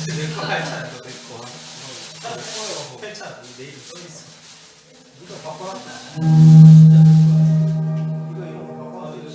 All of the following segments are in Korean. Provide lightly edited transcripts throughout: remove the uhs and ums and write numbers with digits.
내거 알잖아. 너 내 거. 괜찮아. 내 이름 써 있어. 이거 바꿔놨다. 이거 이런 거 바꿔놨어.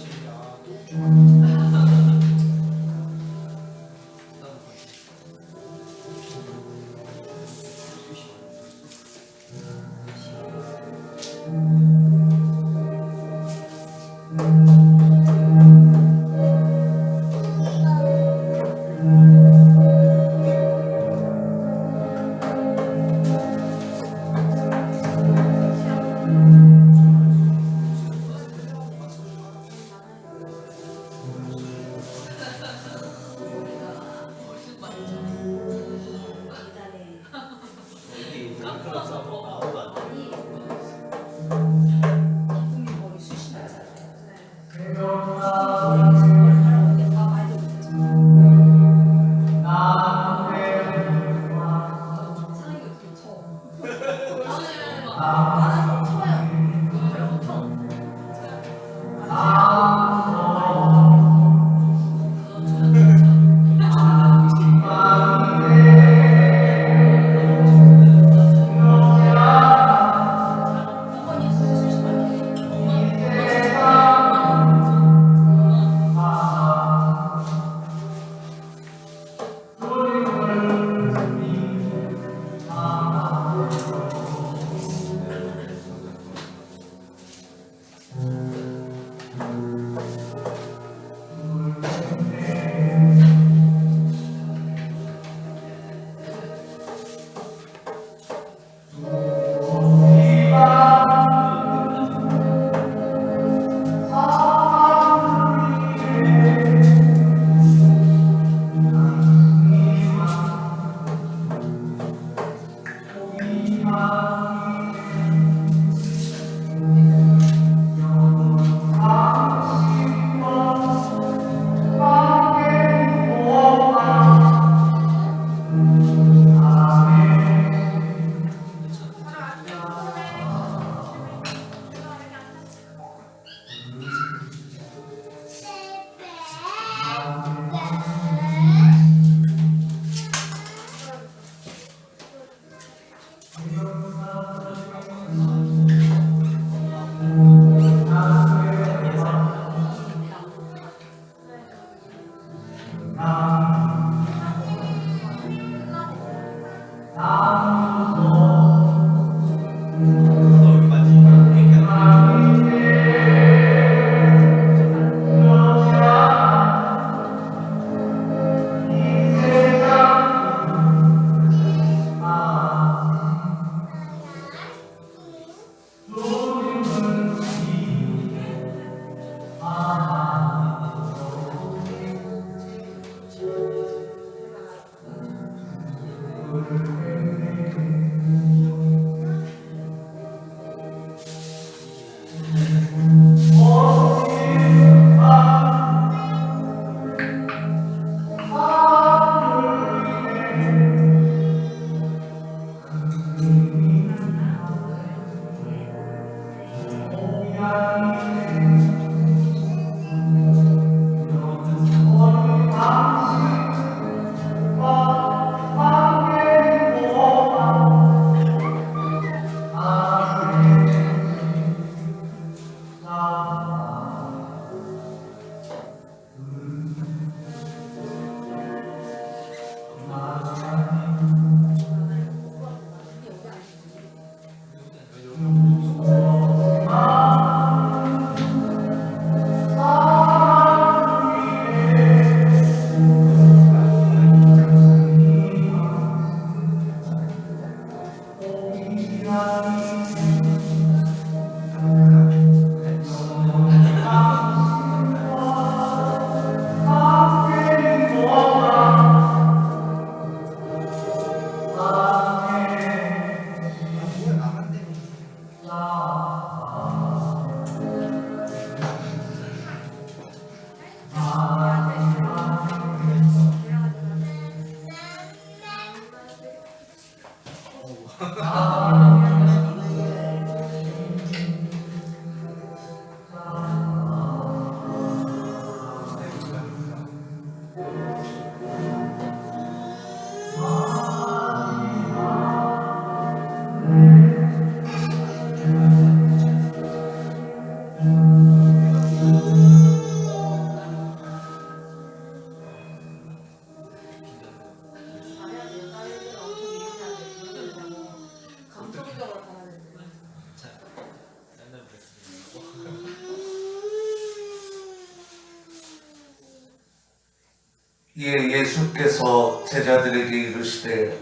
이에 예수께서 제자들에게 이르시되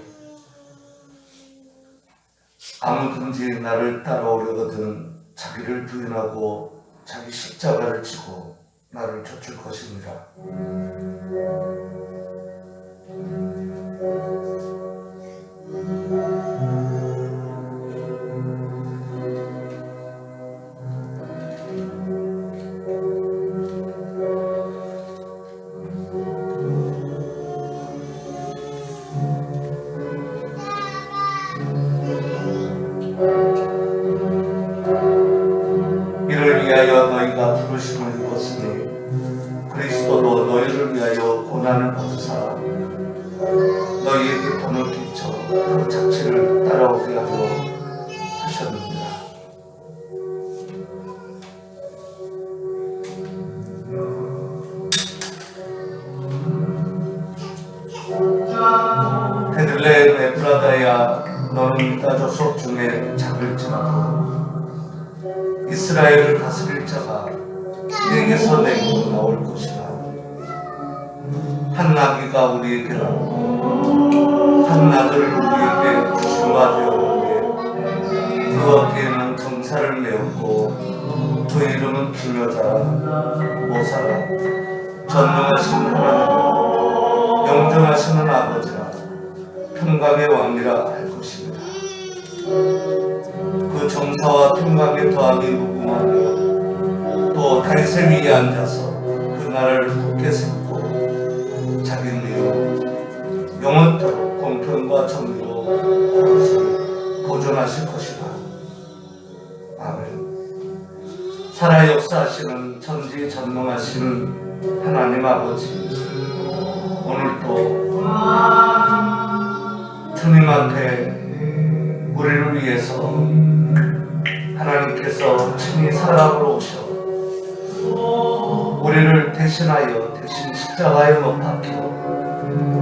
아무든지 나를 따라오려거든 자기를 부인하고 자기 십자가를 지고 나를 좇을 것입니다. 이를 위하여 너희가 부르심을 입었으니 그리스도도 너희를 위하여 고난을 받으사 너희에게 본을 끼쳐 그 자체를 따라오게 하려 하셨느니라. 베들레헴 에프라다야 너는 유다 족속 중에 작을지라도 이스라엘을 다스릴 자가 내게서 내고 나올 것이라. 한 나귀가 우리에게 나오고 한 나귀를 우리에게 주신 바 되었는데 그 어깨에는 경사를 메었고 그 이름은 기묘자라 모사라 전능하신 하나님 영존하시는 아버지라 평강의 왕이라 할 것입니다. 그 정사와 평강의 더함이 무궁하며 또 다윗의 위에 앉아서 그 나라를 굳게 세우고 자기 이름 영원토록 공평과 정의로 그것을 보존하실 것이다. 아멘. 살아 역사하시는 전지전능하신 하나님 아버지, 오늘도 주님 앞에 우리를 위해서 하나님께서 친히 사랑으로 오셔 우리를 대신하여 대신 십자가에 못 박혀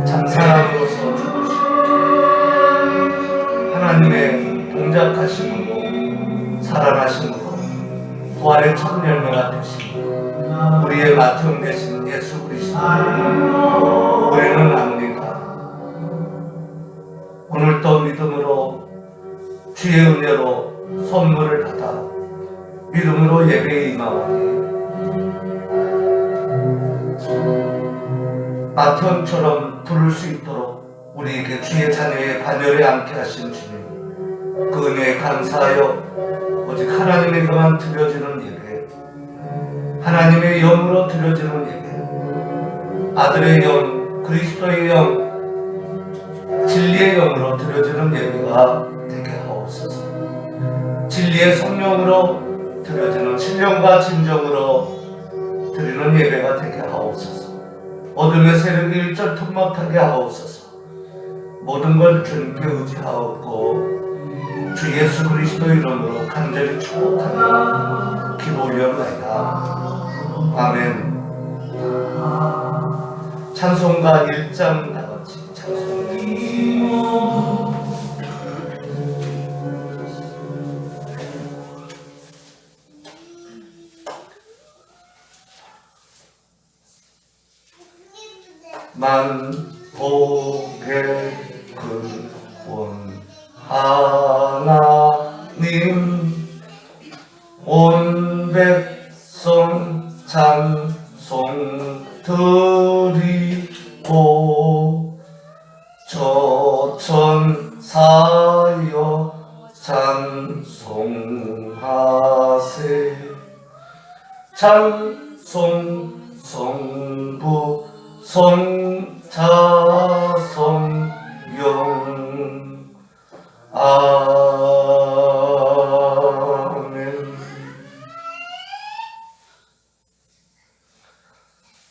장사함으로써 죽으시고 하나님의 동작하심으로 살아나심으로 부활의 첫 열매가 되신 우리의 맏형 되신 예수 그리스도 우리는 압니다. 오늘도 믿음으로 주의 은혜로 선물을 받아 믿음으로 예배에 임하오니 맏형처럼 부를 수 있도록 우리에게 주의 자녀의 반열에 앉게 하신 주님, 그 은혜에 감사하여 오직 하나님에게만 드려지는 예배, 하나님의 영으로 드려지는 예배, 아들의 영, 그리스도의 영, 진리의 영으로 드려지는 예배가 되게 하옵소서. 진리의 성령으로 드려지는 신령과 진정으로 드리는 예배가 되게 하옵소서. 어둠의 세력이 일절 못하게 하옵소서. 모든 걸 주님께 의지하옵고 주 예수 그리스도 이름으로 간절히 축복하며 기도 올려나이다. 아멘. 찬송가 1장 다같이 찬송해 주시옵소서. 만복의 근원 하나님 온 백성 찬송 드리고 저천사여 찬송하세 찬송 성부 성자 성령 아멘.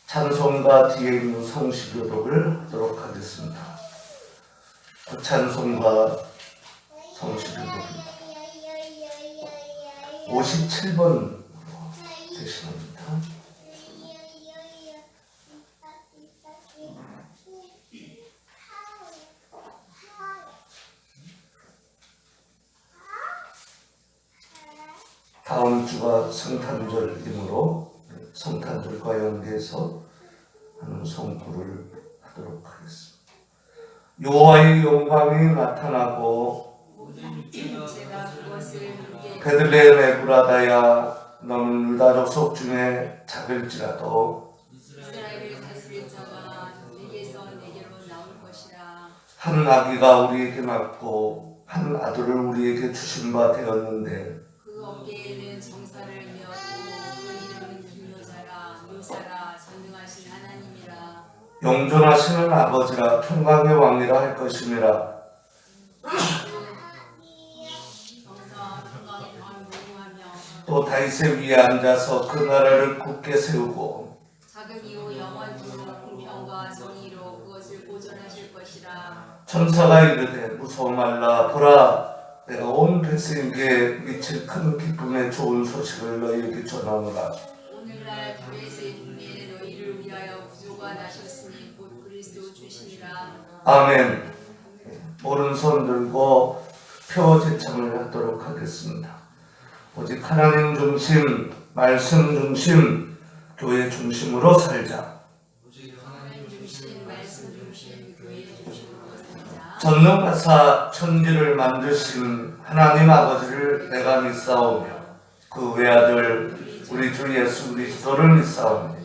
찬송가 뒤에 있는 성시교독을 하도록 하겠습니다. 그 찬송가 성시교독입니다. 57번 되십니다. 다음 주가 성탄절이므로 성탄절과 연계해서 하는 성구를 하도록 하겠습니다. 여호와의 영광이 나타나고 제가 그것을 보게 베들레헴 에브라다야 너는 유다족 속 중에 작을지라도 이스라엘을 다스릴 자가 내게서 내게로 나올 것이라. 한 아기가 우리에게 낳고 한 아들을 우리에게 주신 바 되었는데 그 어깨에는 정사를 메었고 그 이름은 기묘자라 묘사라 전능하신 하나님이라. 영존하시는 아버지라 평강의 왕이라 할 것임이라. 정사와 평강의 왕 무궁하며 또 다윗의 위에 앉아서 그 나라를 굳게 세우고 자금 이후 영원토록 공평과 정의로 그것을 보존하실 것이라. 천사가 이르되 무서워 말라. 보라 내가 온 백성에게 미칠 큰 기쁨의 좋은 소식을 너희에게 전하노라. 오늘날 다윗의 중에 너희를 위하여 구조가 나셨으니 곧 그리스도 주시니라. 아멘. 오른손 들고 표 제창을 하도록 하겠습니다. 오직 하나님 중심, 말씀 중심, 교회 중심으로 살자. 하나님 중심, 말씀 중심, 교회 중심으로 살자. 전능하사 천지를 만드신 하나님 아버지를 내가 믿사오며 그 외아들 우리 주 예수 그리스도를 믿사오며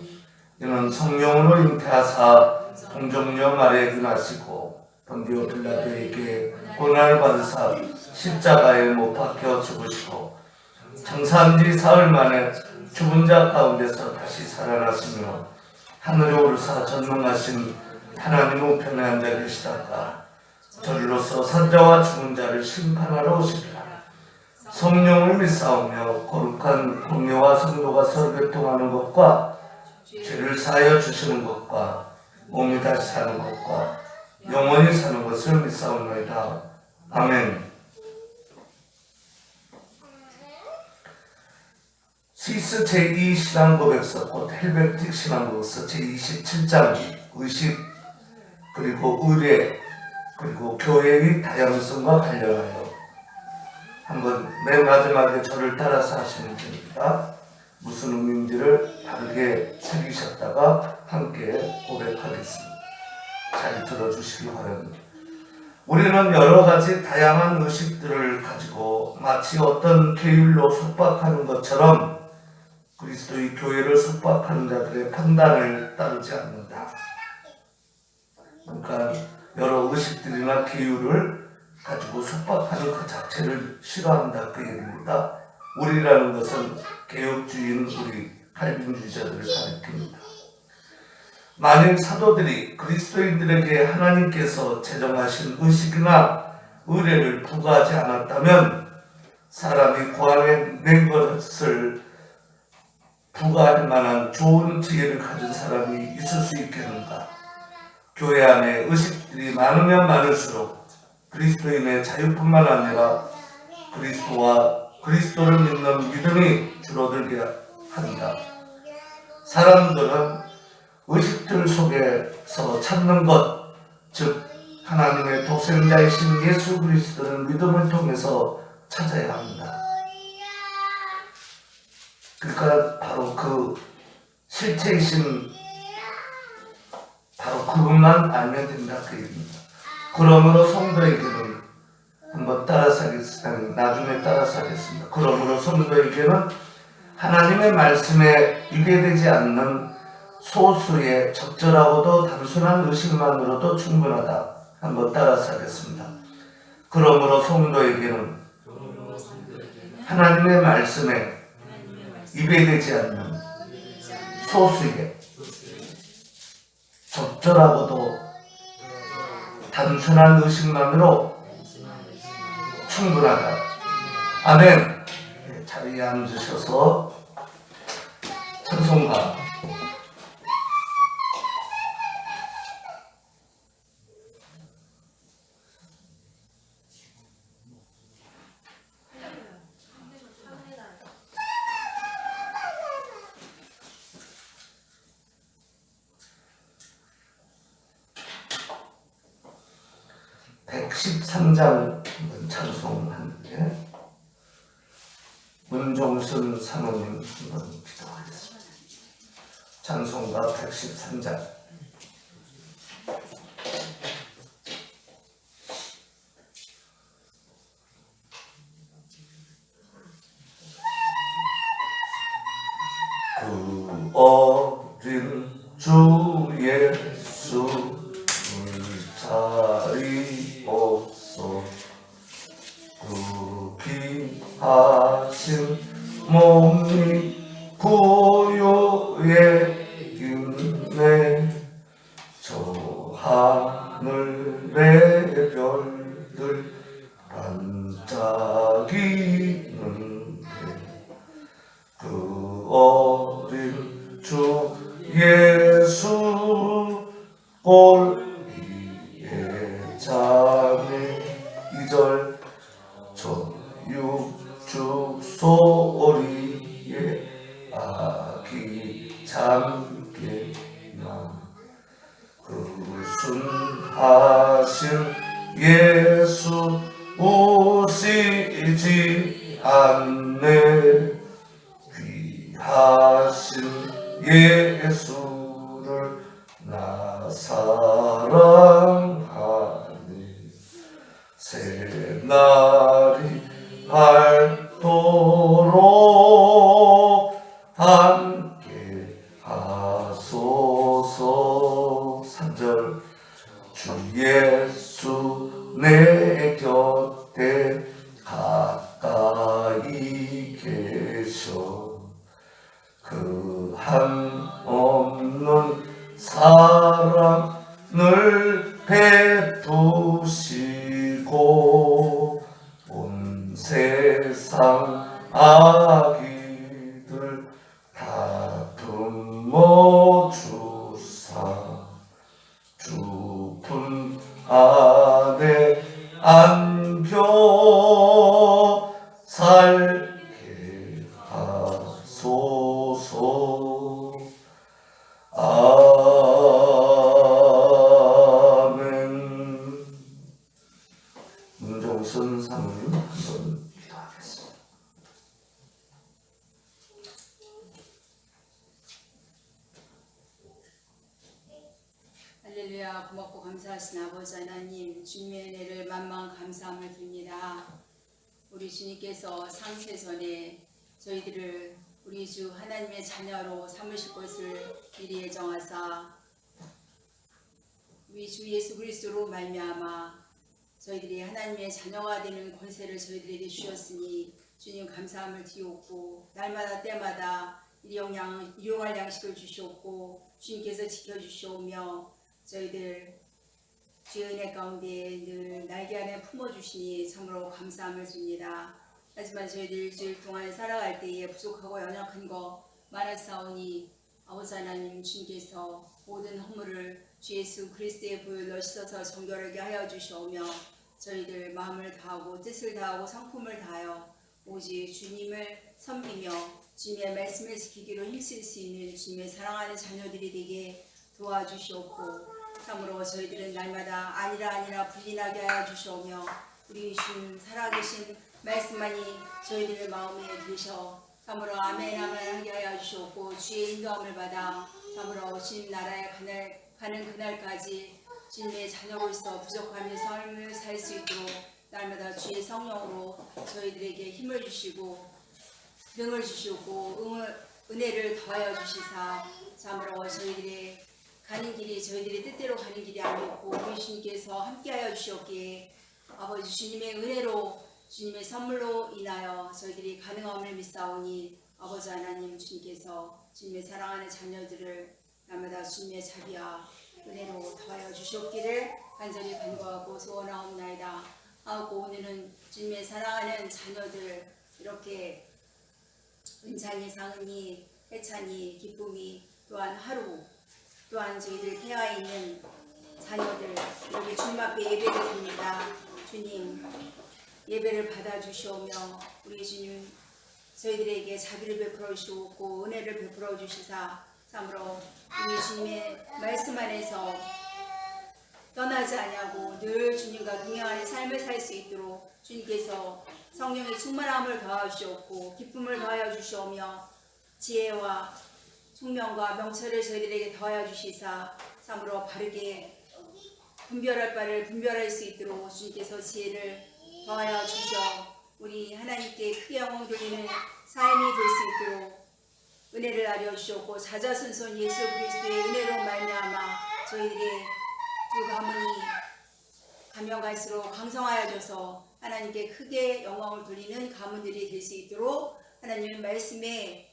이는 성령으로 잉태하사 동정녀 마리아에게 나시고 본디오 빌라도에게 고난을 받으사 십자가에 못 박혀 죽으시고 장사한 지 사흘 만에 죽은 자 가운데서 다시 살아나시며 하늘에 오르사 전능하신 하나님 우편에 앉아 계시다가 저리로서 산자와 죽은 자를 심판하러 오시리라. 성령을 믿사오며 거룩한 공예와 성도가 서로 교통하는 것과 죄를 사하여 주시는 것과 몸이 다시 사는 것과 영원히 사는 것을 믿사옵나이다. 아멘. 스위스 제2신앙고백서 곧 헬베틱 신앙고백서 제27장 의식 그리고 의례 그리고 교회의 다양성과 관련하여 한번 맨 마지막에 저를 따라서 하시면 됩니다. 무슨 의미인지를 다르게 새기셨다가 함께 고백하겠습니다. 잘 들어주시기 바랍니다. 우리는 여러 가지 다양한 의식들을 가지고 마치 어떤 계율로 속박하는 것처럼 그리스도의 교회를 속박하는 자들의 판단을 따르지 않는다. 그러니까 여러 의식들이나 계율을 가지고 속박하는 그 자체를 싫어한다 그 얘기입니다. 우리라는 것은 개혁주의인 우리 칼빈주의자들을 가리킵니다. 만일 사도들이 그리스도인들에게 하나님께서 제정하신 의식이나 의례를 부과하지 않았다면 사람이 고안해 낸 것을 부과할 만한 좋은 지혜를 가진 사람이 있을 수 있겠는가? 교회 안에 의식들이 많으면 많을수록 그리스도인의 자유뿐만 아니라 그리스도와 그리스도를 믿는 믿음이 줄어들게 한다. 사람들은 의식들 속에서 찾는 것, 즉 하나님의 독생자이신 예수 그리스도를 믿음을 통해서 찾아야 합니다. 그러니까 바로 그 실체이신 바로 그것만 알면 된다 그 얘기입니다. 그러므로 성도에게는 한번 따라서 하겠습니다. 나중에 따라서 하겠습니다. 그러므로 성도에게는 하나님의 말씀에 위배되지 않는 소수의 적절하고도 단순한 의식만으로도 충분하다. 한번 따라서 하겠습니다. 그러므로 성도에게는 하나님의 말씀에 위배되지 않는 소수의 적절하고도 단순한 의식만으로 충분하다. 아멘. 자리에 앉으셔서 찬송가 (113장) 찬송하는데 문종순 사모님 한번 기도하겠습니다. 찬송가 113장 하신 몸이 부유의 윤회 저 하늘의 별들 반짝이는데 그 어린 주 예수 볼 위에 자네 2절 저 육축 소리에 아기 잠깨나 그 순하신 예수 오시지 않네 귀하신 예수를 나 사랑하니 새날이 밝도록 함께 하소서 3절 주 예수 내 곁에 가까이 계셔 그 한없는 사랑을 베푸시고 온 세상 아기들 다 품어주사 주 품 안에 안겨 살게 하소서. 아멘. 문종순 사모님 한번 기도하겠습니다. 할렐루야. 고맙고 감사하신 아버지 하나님, 주님의 은혜를 만만 감사함을 드립니다. 우리 주님께서 창세 저희들을 우리 주 하나님의 자녀로 삼으실 것을 미리 예정하사 우리 주 예수 그리스도로 말미암아 저희들이 하나님의 자녀가 되는 권세를 저희들에게 주셨으니 주님 감사함을 드리옵고 날마다 때마다 일용할 양식을 주시옵고 주님께서 지켜주시오며 저희들 주의 은혜 가운데 늘 날개 안에 품어주시니 참으로 감사함을 줍니다. 하지만 저희들 일주일 동안 살아갈 때에 부족하고 연약한 거 많았사오니 아버지 하나님 주님께서 모든 허물을 주 예수 그리스도의 불로 씻어서 정결하게 하여 주시오며 저희들 마음을 다하고 뜻을 다하고 성품을 다하여 오직 주님을 섬기며 주님의 말씀을 지키기로 힘쓸 수 있는 주님의 사랑하는 자녀들이 되게 도와주시옵고 참으로 저희들은 날마다 아니라 불린하게 하여 주시오며 우리 주님 살아계신 말씀만이 저희들의 마음에 드셔 참으로 아멘 하게 하여 주시옵고 주의 인도함을 받아 참으로 주님 나라에 가는 그날까지 주님의 자녀로서 부족함의 삶을 살 수 있도록 날마다 주의 성령으로 저희들에게 힘을 주시고 능을 주시고 은혜를 더하여 주시사 참으로 저희들의 가는 길이 저희들의 뜻대로 가는 길이 아니었고 우리 주님께서 함께하여 주셨기에 아버지 주님의 은혜로 주님의 선물로 인하여 저희들이 가능함을 믿사오니 아버지 하나님 주님께서 주님의 사랑하는 자녀들을 날마다 주님의 자비와 은혜로 더하여 주셨기를 간절히 간구하고 소원하옵나이다 하고 오늘은 주님의 사랑하는 자녀들 이렇게 은찬이 상은이 해찬이 기쁨이 또한 하루 또한 저희들 태아 있는 자녀들 여기 주님 앞에 예배를 드립니다. 주님 예배를 받아주시오며 우리 주님 저희들에게 자비를 베풀어 주시고 은혜를 베풀어 주시사 참으로 우리 주님의 말씀 안에서 떠나지 아니하고 늘 주님과 동행하는 삶을 살 수 있도록 주님께서 성령의 충만함을 더하여 주시옵고 기쁨을 더하여 주시오며 지혜와 총명과 명철을 저희들에게 더하여 주시사 참으로 바르게 분별할 바를 분별할 수 있도록 주님께서 지혜를 더하여 주셔 우리 하나님께 크게 영광 돌리는 삶이 될 수 있도록 은혜를 하려 주셨고 자자손손 예수 그리스도의 은혜로 말미암아 저희들의 두 가문이 가면 갈수록 강성하여져서 하나님께 크게 영광을 돌리는 가문들이 될 수 있도록 하나님의 말씀에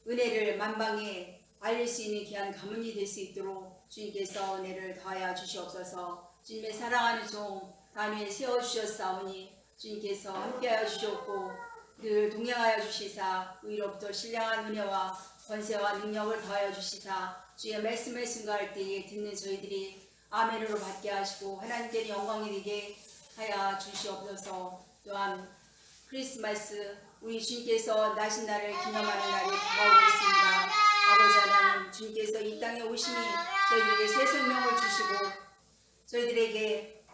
은혜를 만방에 알릴 수 있는 귀한 가문이 될 수 있도록 주님께서 은혜를 더하여 주시옵소서. 주님의 사랑하는 종 다니엘 세워주셨사오니 주님께서 함께하여 주셨고 늘 동행하여 주시사 의로부터 신령한 은혜와 권세와 능력을 더하여 주시사 주의 말씀을 증거할 때에 듣는 저희들이 아멘으로 받게 하시고 하나님께는 영광이 되게 하여 주시옵소서. 또한 크리스마스 우리 주님께서 나신 날을 기념하는 날이 다가오고 있습니다. 아버지 하나님, 주님께서 이 땅에 오심이 저희들에게 새 생명을 주시고 저희들에게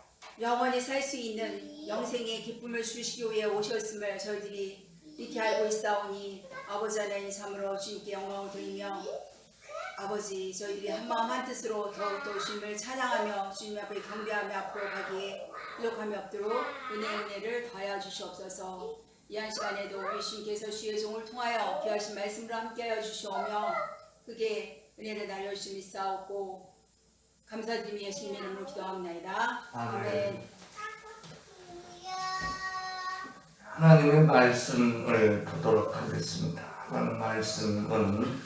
영원히 살 수 있는 영생의 기쁨을 주시기 위해 오셨음을 저희들이 이렇게 알고 있사오니 아버지 하나님 참으로 주님께 영광을 돌리며 아버지 저희들이 한마음 한뜻으로 더욱더 주님을 찬양하며 주님 앞에 경배하며 앞으로 가기에 부족함이 없도록 은혜를 더하여 주시옵소서. 이 한 시간에도 우리 주님께서 주의 종을 통하여 귀하신 말씀으로 함께하여 주시오며 크게 은혜를 날려주시 믿사옵고 감사드리며 예수님의 이름으로 기도합나이다. 아멘. 하나님의 말씀을 보도록 하겠습니다. 하나님의 말씀은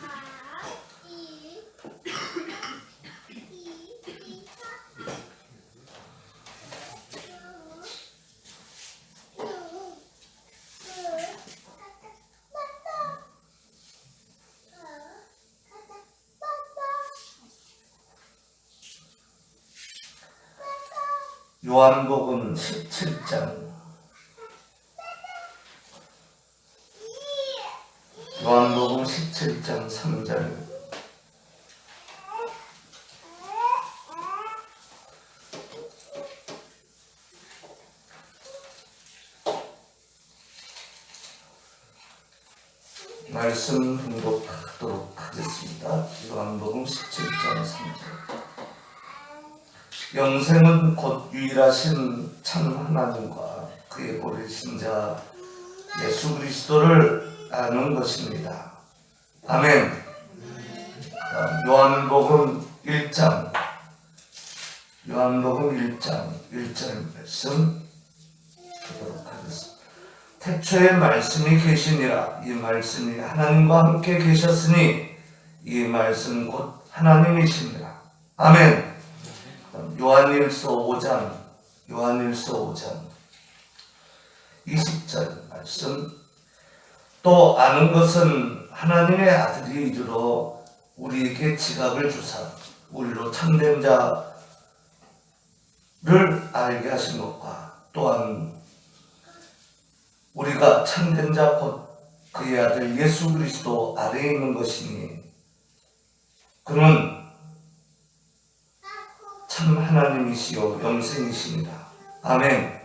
요한복음 17장 요한복음 17장 3절 말씀 봉독하도록 하겠습니다. 요한복음 17장 3절 영생은 곧 유일하신 참 하나님과 그의 보내신 자 예수 그리스도를 아는 것입니다. 아멘. 요한복음 1장 1절 말씀 보도록 하겠습니다. 태초에 말씀이 계시니라. 이 말씀이 하나님과 함께 계셨으니 이 말씀 곧 하나님이시니라. 아멘. 요한일서 5장 20절 말씀 또 아는 것은 하나님의 아들이 이르러 우리에게 지각을 주사 우리로 참된 자를 알게 하신 것과 또한 우리가 참된 자 곧 그의 아들 예수 그리스도 아래에 있는 것이니 그는 참 하나님이시요 영생이십니다. 아멘.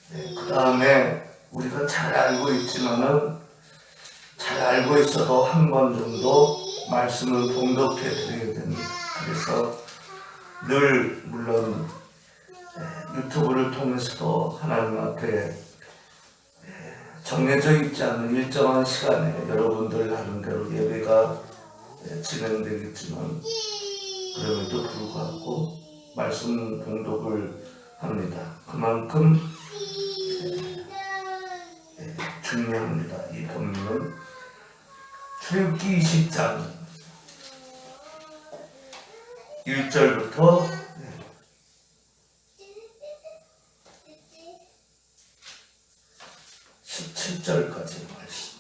그 다음에 우리가 잘 알고 있지만은 잘 알고 있어도 한 번 정도 말씀을 봉독해 드려야 됩니다. 그래서 늘 물론 유튜브를 통해서도 하나님 앞에 정해져 있지 않는 일정한 시간에 여러분들 나름대로 예배가 진행되겠지만 그럼에도 불구하고 말씀 봉독을 합니다. 그만큼 중요합니다. 이 본문은 출애굽기 20장 1절부터 17절까지 말씀.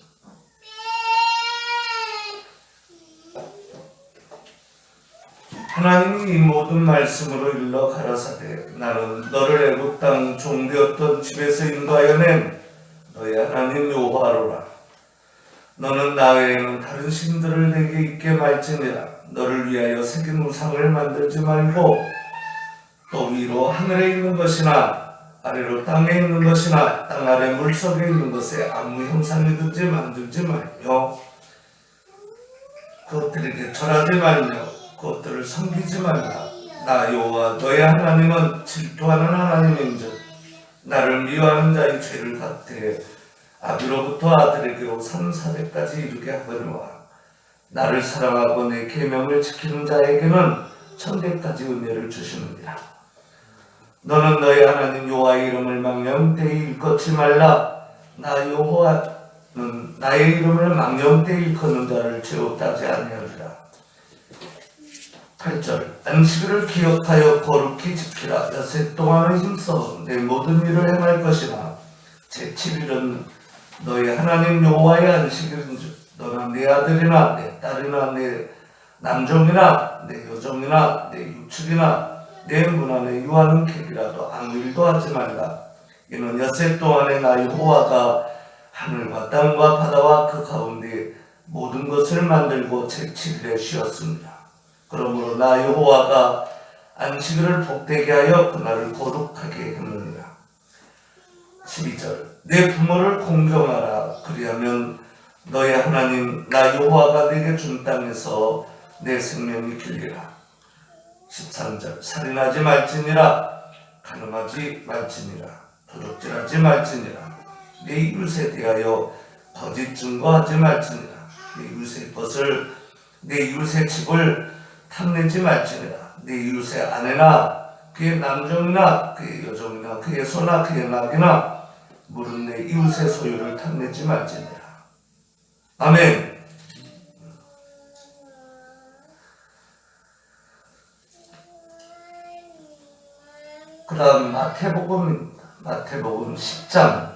하나님이 이 모든 말씀으로 일러 가라사대 나는 너를 애굽 땅 종되었던 집에서 인도하여 낸 너의 하나님 여호와로라. 너는 나 외에는 다른 신들을 내게 있게 말지니라. 너를 위하여 새긴 우상을 만들지 말고 또 위로 하늘에 있는 것이나 아래로 땅에 있는 것이나 땅 아래 물속에 있는 것에 아무 형상이든지 만들지 말며 그것들에게 절하지 말며 그것들을 섬기지 말라. 나 여호와 너의 하나님은 질투하는 하나님인즉 나를 미워하는 자의 죄를 갚되 아비로부터 아들에게로 3,400까지 이르게 하거니와 나를 사랑하고 내 계명을 지키는 자에게는 1,000배까지 은혜를 주시느니라. 너는 너희 하나님 여호와의 이름을 망령되이 일컫지 말라. 나 여호와는 나의 이름을 망령되이 일컫는 자를 죄없다지 아니하리라. 8절 안식일을 기억하여 거룩히 지키라. 엿새 동안을 힘써 내 모든 일을 행할 것이나 제7일은 너희 하나님 여호와의 안식일인즉 너나 내 아들이나 내 딸이나 내 남종이나 내 여종이나 내 유축이나 내 문 안에 유하는 객이라도 아무 일도 하지 말라. 이는 엿새 동안에 나 여호와가 하늘과 땅과 바다와 그 가운데 모든 것을 만들고 제7일에 쉬었습니다. 그러므로 나 여호와가 안식일을 복되게 하여 그날을 거룩하게 했느니라. 12절 내 부모를 공경하라. 그리하면 너의 하나님 나 여호와가 내게 준 땅에서 내 생명이 길리라. 13절 살인하지 말지니라. 간음하지 말지니라. 도둑질하지 말지니라. 내 이웃에 대하여 거짓 증거하지 말지니라. 내 이웃의 것을 내 이웃의 집을 탐내지 말지니라. 내 이웃의 아내나 그의 남종이나 그의 여종이나 그의 소나 그의 낙이나 물은 내 이웃의 소유를 탐내지 말지니라. 아멘. 그 다음 마태복음입니다. 마태복음 10장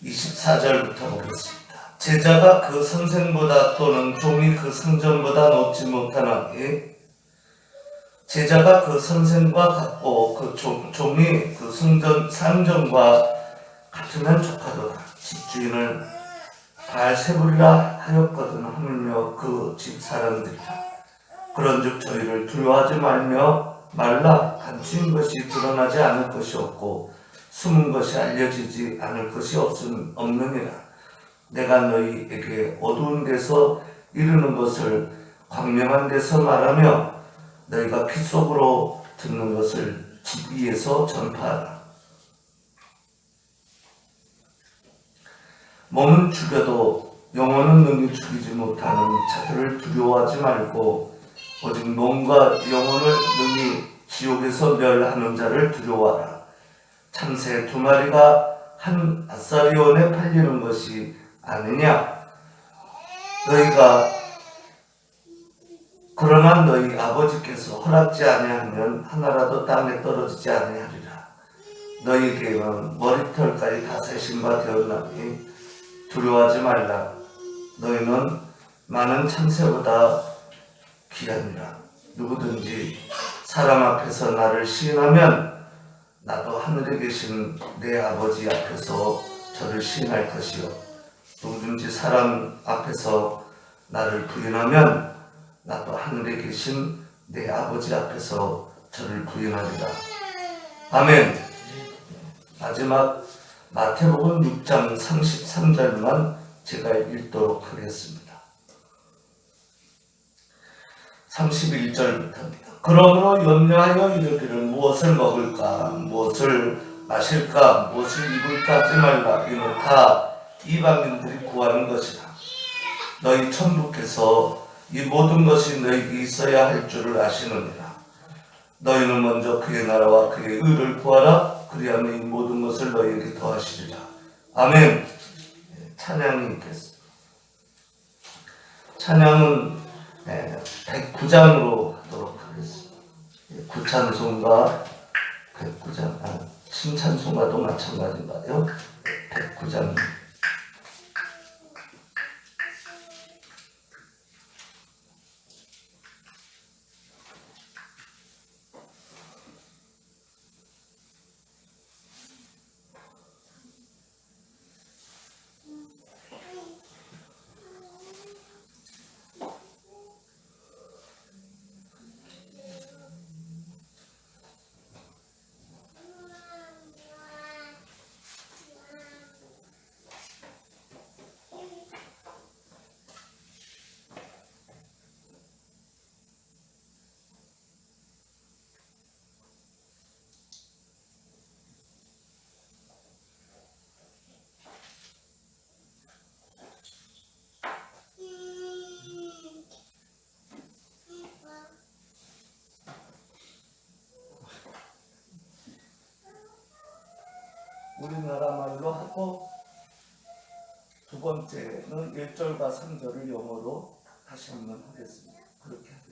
24절부터 보겠습니다. 제자가 그 선생보다 또는 종이 그 성전보다 높지 못하나니 제자가 그 선생과 같고 그 종이 그 상전과 같으면 족하도다. 집주인을 바알세불이라 하였거든 하물며 그 집 사람들이라. 그런즉 저희를 두려워하지 말라. 감추인 것이 드러나지 않을 것이 없고 숨은 것이 알려지지 않을 것이 없느니라. 내가 너희에게 어두운 데서 이르는 것을 광명한 데서 말하며 너희가 피 속으로 듣는 것을 집 위에서 전파하라. 몸은 죽여도 영혼은 능히 죽이지 못하는 자들을 두려워하지 말고 오직 몸과 영혼을 능히 지옥에서 멸하는 자를 두려워하라. 참새 2마리가 한 아사리온에 팔리는 것이 아니냐? 그러나 너희 아버지께서 허락지 아니하면 하나라도 땅에 떨어지지 아니하리라. 너희에게는 머리털까지 다 세신 바 되었나니 두려워하지 말라. 너희는 많은 참새보다 귀하니라. 누구든지 사람 앞에서 나를 시인하면 나도 하늘에 계신 내 아버지 앞에서 저를 시인할 것이요. 누구든지 사람 앞에서 나를 부인하면 나도 하늘에 계신 내 아버지 앞에서 저를 부인하리라. 아멘. 마지막 마태복음 6장 33절만 제가 읽도록 하겠습니다. 31절부터입니다. 그러므로 염려하여 이르기를 무엇을 먹을까, 무엇을 마실까, 무엇을 입을까 하지 말라. 이는 다 이방인들이 구하는 것이다. 너희 천부께서 이 모든 것이 너희에게 있어야 할 줄을 아시느니라. 너희는 먼저 그의 나라와 그의 의를 구하라. 그리하면 이 모든 것을 너희에게 더하시리라. 아멘. 찬양이 있겠습니다. 찬양은 109장으로 하도록 하겠습니다. 구찬송과 109장, 신찬송과도 마찬가지인가요? 109장. 우리나라 말로 하고 두 번째는 1절과 3절을 영어로 다시 한번 하겠습니다. 그렇게 하겠습니다.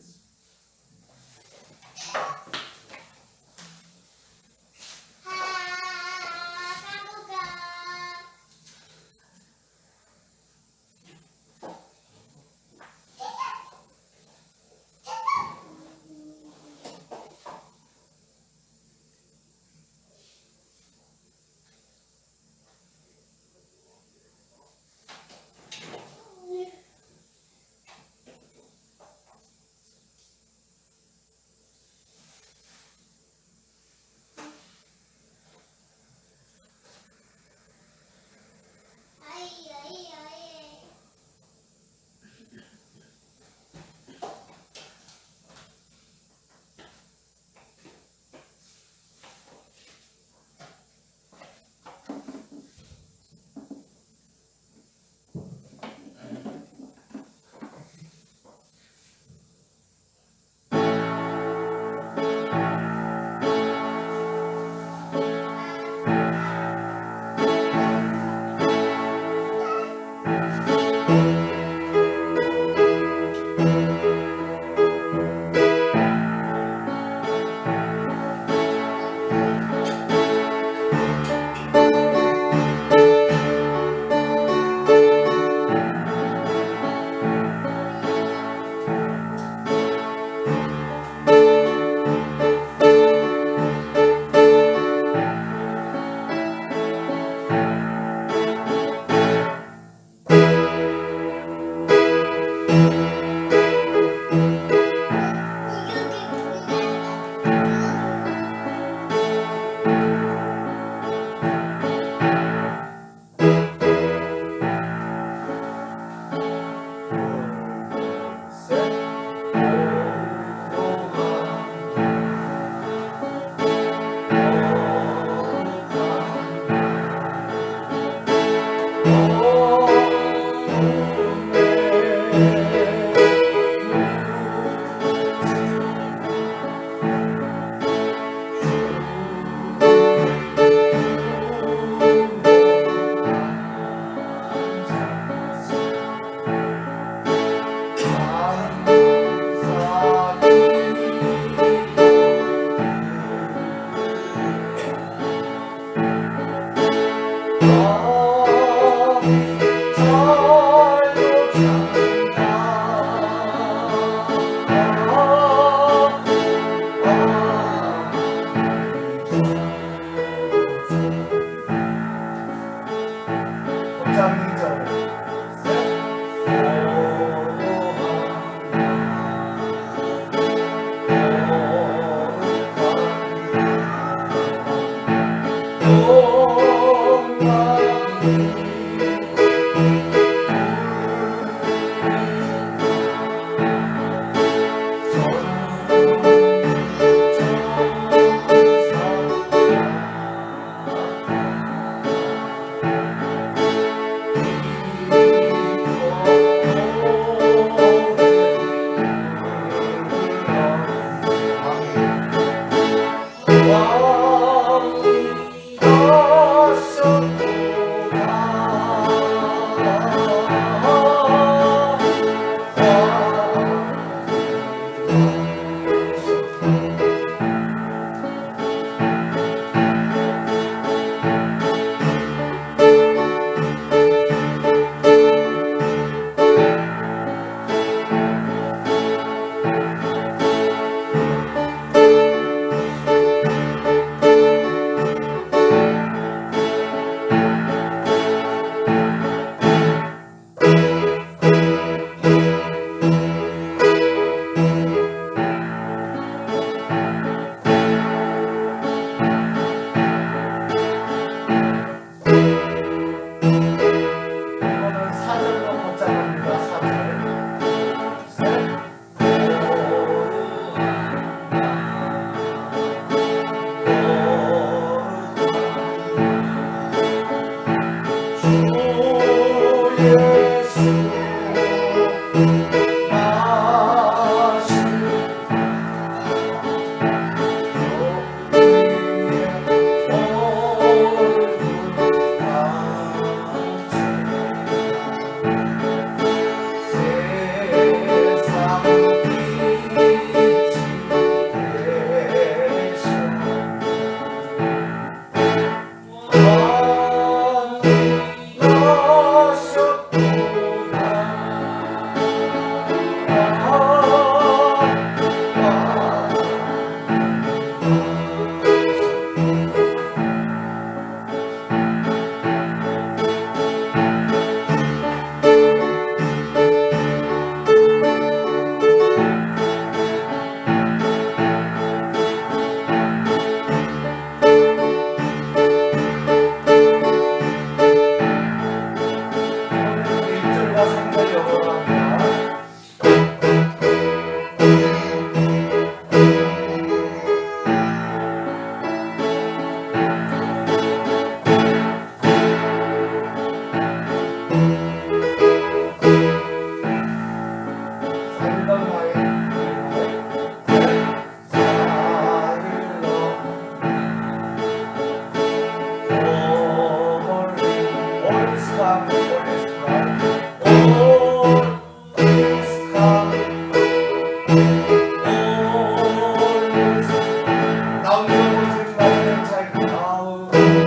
방금 말은 잘 나오는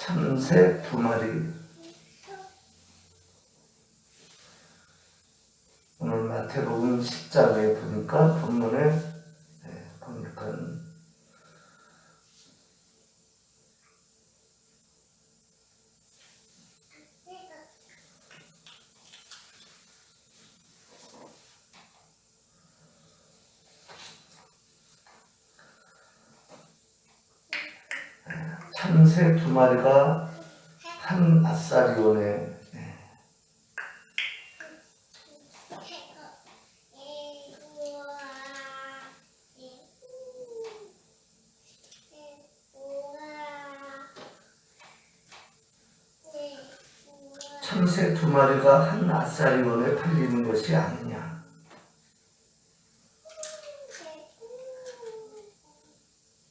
참새 2마리. 오늘 마태복음 10장에 보니까 본문에 보니까 참새 2마리가 한 아사리온에 참새 2마리가 한 아사리온에 팔리는 것이 아니냐.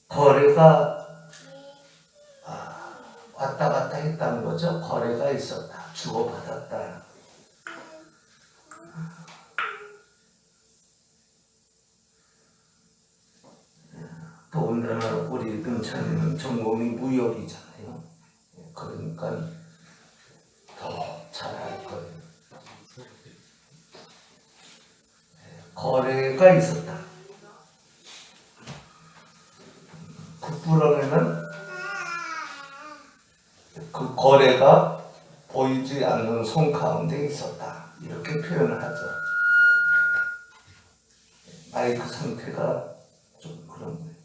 거래가 왔다 갔다 했다는 거죠. 거래가 있었다. 주고받았다. 더군다나 우리 금찬이는 전공이 무역이잖아요. 그러니까 더 잘할 거예요. 거래가 있었다. 국부론에는 그 거래가 보이지 않는 손 가운데 있었다. 이렇게 표현을 하죠. 마이크 상태가 좀 그런데.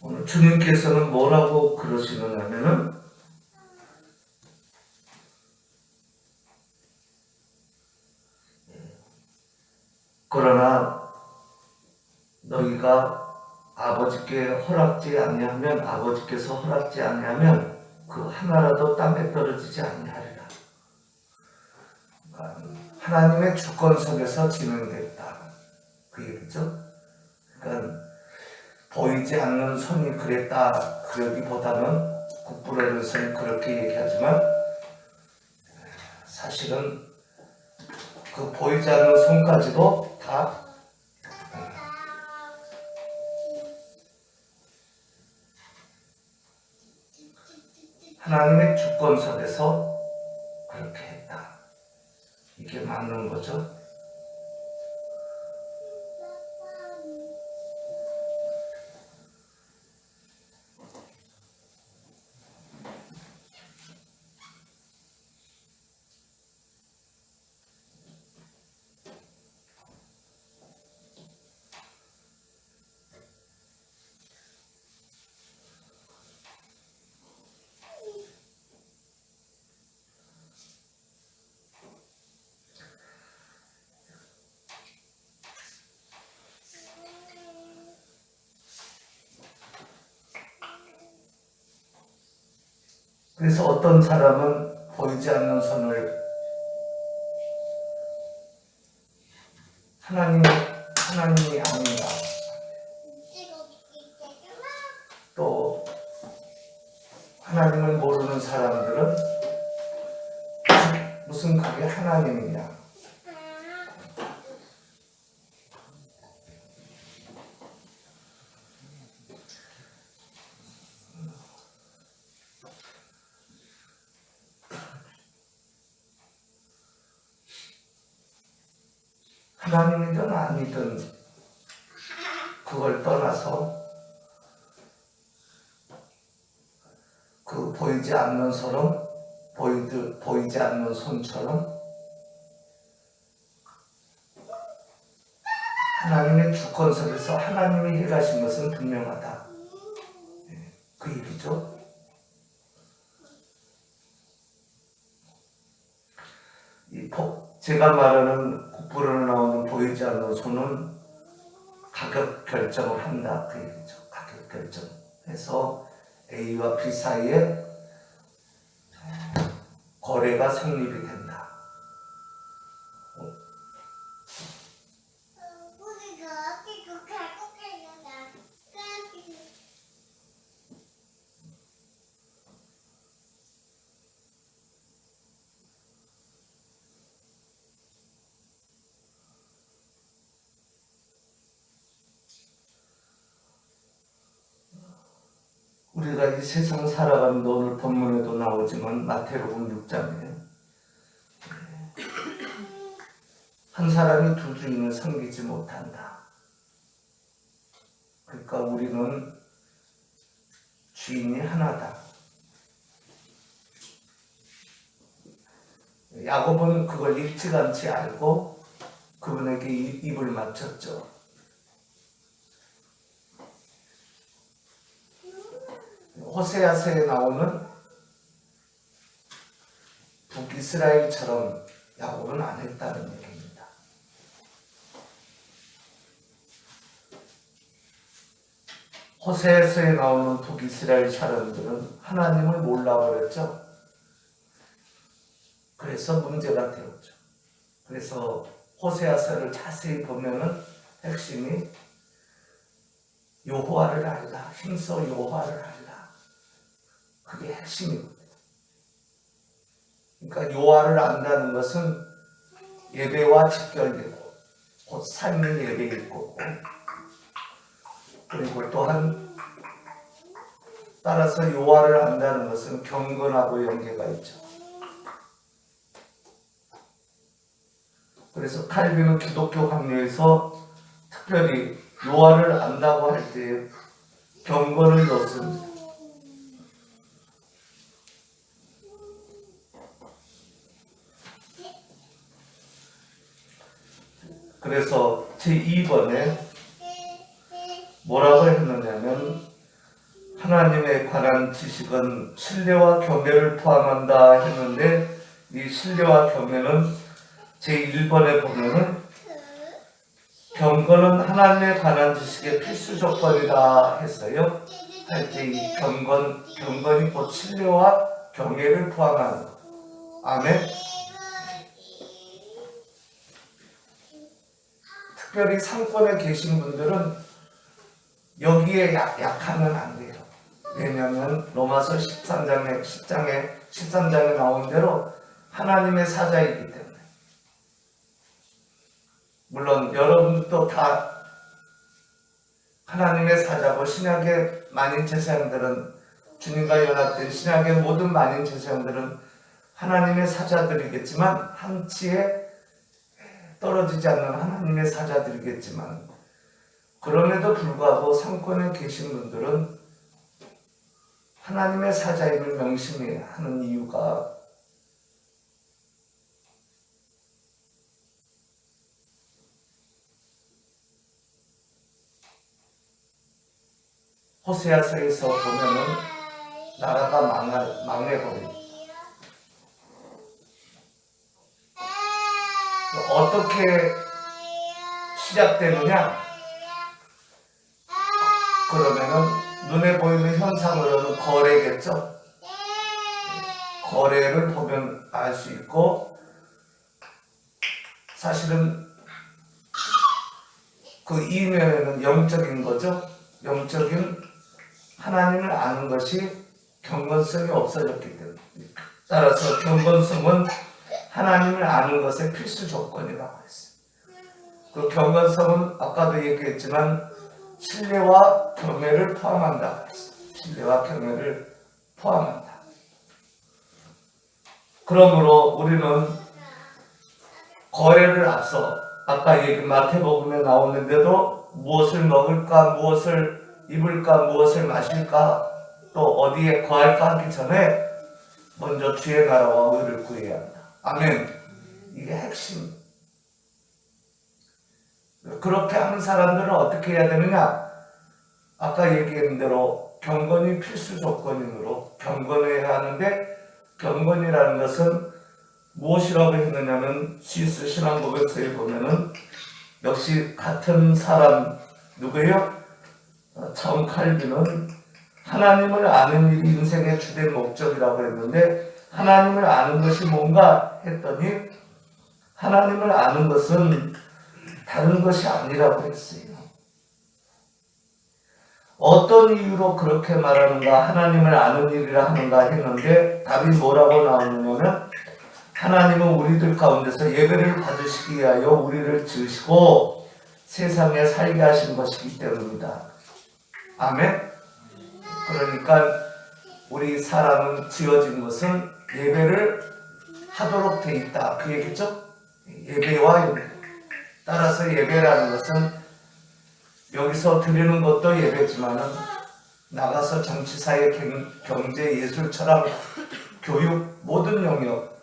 오늘 주님께서는 뭐라고 그러시느냐면은 그러나 너희가 아버지께 허락지 아니하면 아버지께서 허락지 아니하면 그 하나라도 땅에 떨어지지 아니하리라. 그러니까 하나님의 주권 속에서 진행됐다. 그 얘기죠. 그러니까 보이지 않는 손이 그랬다 그러기보다는 국부론에서는 그렇게 얘기하지만 사실은 그 보이지 않는 손까지도 다 하나님의 주권 속에서 그렇게 했다. 이게 맞는 거죠. 그래서 어떤 사람은 보이지 않는 손을 하나님이 아닌가. 또 하나님을 모르는 사람들은 무슨 그게 하나님이냐. 하나님이든 아니든 그걸 떠나서 그 보이지 않는 손은 보이지 않는 손처럼 하나님의 주권 속에서 하나님이 일하신 것은 분명하다. 그 얘기죠. 제가 말하는 국부론에 나오는 보이지 않는 손은 가격 결정을 한다. 그 얘기죠. 가격 결정해서 A와 B 사이에 거래가 성립이 된다. 우리가 이 세상 살아가는데 오늘 본문에도 나오지만 마태복음 6장에 한 사람이 두 주인을 섬기지 못한다. 그러니까 우리는 주인이 하나다. 야곱은 그걸 일찌감치 알고 그분에게 입을 맞췄죠. 호세아서에 나오는 북이스라엘처럼 야곱은 안 했다는 얘기입니다. 호세아서에 나오는 북이스라엘 사람들은 하나님을 몰라버렸죠. 그래서 문제가 되었죠. 그래서 호세아서를 자세히 보면은 핵심이 여호와를 알라, 힘써 여호와를 알라. 그게 핵심이거든요. 그러니까 여호와를 안다는 것은 예배와 직결되고 곧 삶의 예배일 거고, 그리고 또한 따라서 요하를 안다는 것은 경건하고 연계가 있죠. 그래서 칼빈은 기독교 강요에서 특별히 요하를 안다고 할 때 경건을 넣습니다. 그래서 제2번에 뭐라고 했느냐면 하나님에 관한 지식은 신뢰와 경외를 포함한다 했는데 이 신뢰와 경외는 제1번에 보면은 경건은 하나님에 관한 지식의 필수 조건이다 했어요. 할 때 이 경건이 곧 신뢰와 경외를 포함하는 것. 아멘. 특별히 상권에 계신 분들은 여기에 약하면 안 돼요. 왜냐하면 로마서 13장에 나온 대로 하나님의 사자이기 때문에. 물론 여러분도 다 하나님의 사자고 신약의 만인 제사장들은 주님과 연합된 신약의 모든 만인 제사장들은 하나님의 사자들이겠지만 한치에 떨어지지 않는 하나님의 사자들이겠지만 그럼에도 불구하고 상권에 계신 분들은 하나님의 사자임을 명심해야 하는 이유가 호세아서에서 보면은 나라가 망해버립니다. 어떻게 시작되느냐? 그러면은 눈에 보이는 현상으로는 거래겠죠? 거래를 보면 알 수 있고 사실은 그 이면에는 영적인 거죠. 영적인 하나님을 아는 것이 경건성이 없어졌기 때문에 따라서 경건성은 하나님을 아는 것의 필수 조건이라고 했어요. 그 경건성은 아까도 얘기했지만 신뢰와 경외를 포함한다고 했어요. 신뢰와 경외를 포함한다. 그러므로 우리는 거래를 앞서 아까 얘기 마태복음에 나오는데도 무엇을 먹을까, 무엇을 입을까, 무엇을 마실까, 또 어디에 거할까 하기 전에 먼저 주의 나라와 의를 구해야 한다. 아멘. 이게 핵심. 그렇게 하는 사람들은 어떻게 해야 되느냐? 아까 얘기한 대로 경건이 필수 조건이므로 경건해야 하는데 경건이라는 것은 무엇이라고 했느냐면 시스 신앙고백서에 보면은 역시 같은 사람 누구예요? 정 칼빈은 하나님을 아는 일이 인생의 주된 목적이라고 했는데 하나님을 아는 것이 뭔가 했더니 하나님을 아는 것은 다른 것이 아니라고 했어요. 어떤 이유로 그렇게 말하는가, 하나님을 아는 일이라 하는가 했는데 답이 뭐라고 나오느냐면 하나님은 우리들 가운데서 예배를 받으시기 위하여 우리를 지으시고 세상에 살게 하신 것이기 때문이다. 아멘. 그러니까 우리 사람은 지어진 것은 예배를 하도록 돼 있다. 그 얘기죠? 예배와 예배. 따라서 예배라는 것은 여기서 드리는 것도 예배지만은 나가서 정치, 사회, 경제, 예술, 철학, 교육 모든 영역,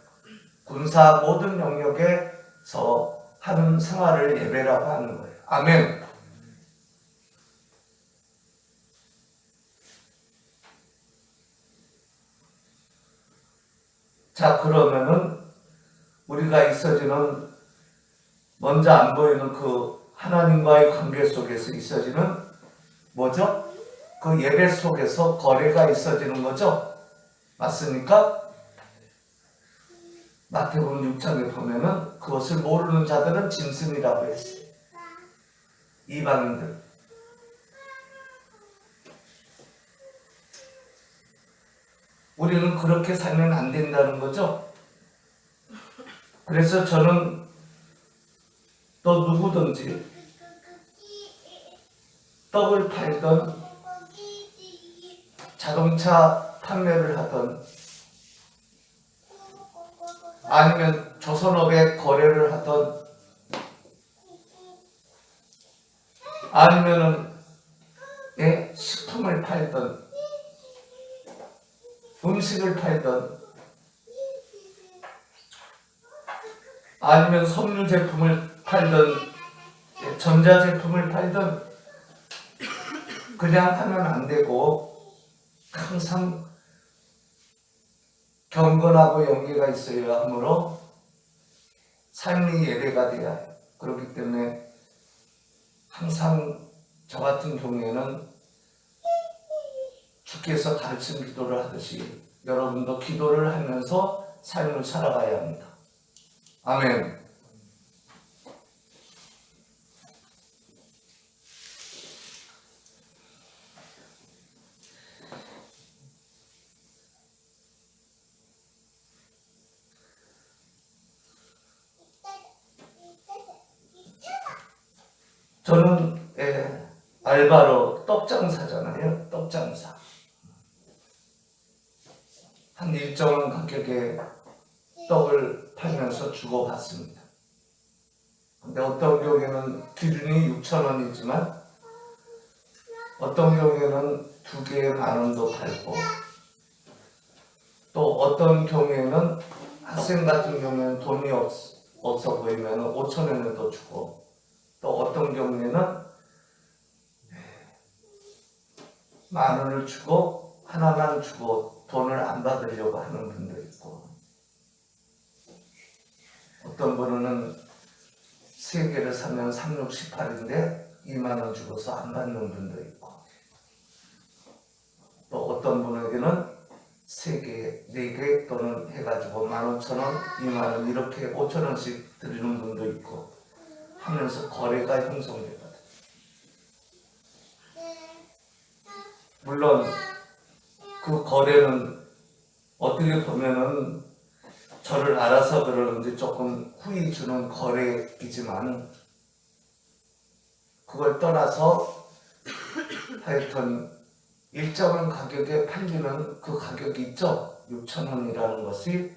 군사 모든 영역에서 하는 생활을 예배라고 하는 거예요. 아멘. 자, 그러면은 우리가 있어지는 먼저 안 보이는 그 하나님과의 관계 속에서 있어지는 뭐죠? 그 예배 속에서 거래가 있어지는 거죠? 맞습니까? 마태복음 6장에 보면은 그것을 모르는 자들은 짐승이라고 했어요. 이방인들. 우리는 그렇게 살면 안 된다는 거죠. 그래서 저는 또 누구든지 떡을 팔던 자동차 판매를 하던 아니면 조선업에 거래를 하던 아니면은 식품을 팔던 음식을 팔던 아니면 섬유 제품을 팔던 전자제품을 팔던 그냥 하면 안 되고 항상 경건하고 연계가 있어야 하므로 삶이 예배가 돼야 해요. 그렇기 때문에 항상 저 같은 경우에는 주께서 가르친 기도를 하듯이 여러분도 기도를 하면서 삶을 살아가야 합니다. 아멘. 저는 알바로 떡장사잖아요. 떡장사. 한 일정한 가격에 떡을 팔면서 주고받습니다. 근데 어떤 경우에는 기준이 6,000원이지만 어떤 경우에는 2개에 10,000원도 팔고 또 어떤 경우에는 학생 같은 경우에는 돈이 없어 보이면 5,000원에도 주고 또 어떤 경우에는 10,000원을 주고 하나만 주고 돈을 안 받으려고 하는 분도 있고 어떤 분은 3개를 사면 3, 6, 18인데 20,000원 주고서 안 받는 분도 있고 또 어떤 분에게는 3개, 4개 또는 해가지고 15,000원, 20,000원 이렇게 5,000원씩 드리는 분도 있고 하면서 거래가 형성되거든요. 물론 그 거래는 어떻게 보면은 저를 알아서 그러는지 조금 후이 주는 거래이지만 그걸 떠나서 하여튼 일정한 가격에 팔리는 그 가격이 있죠. 6,000원이라는 것이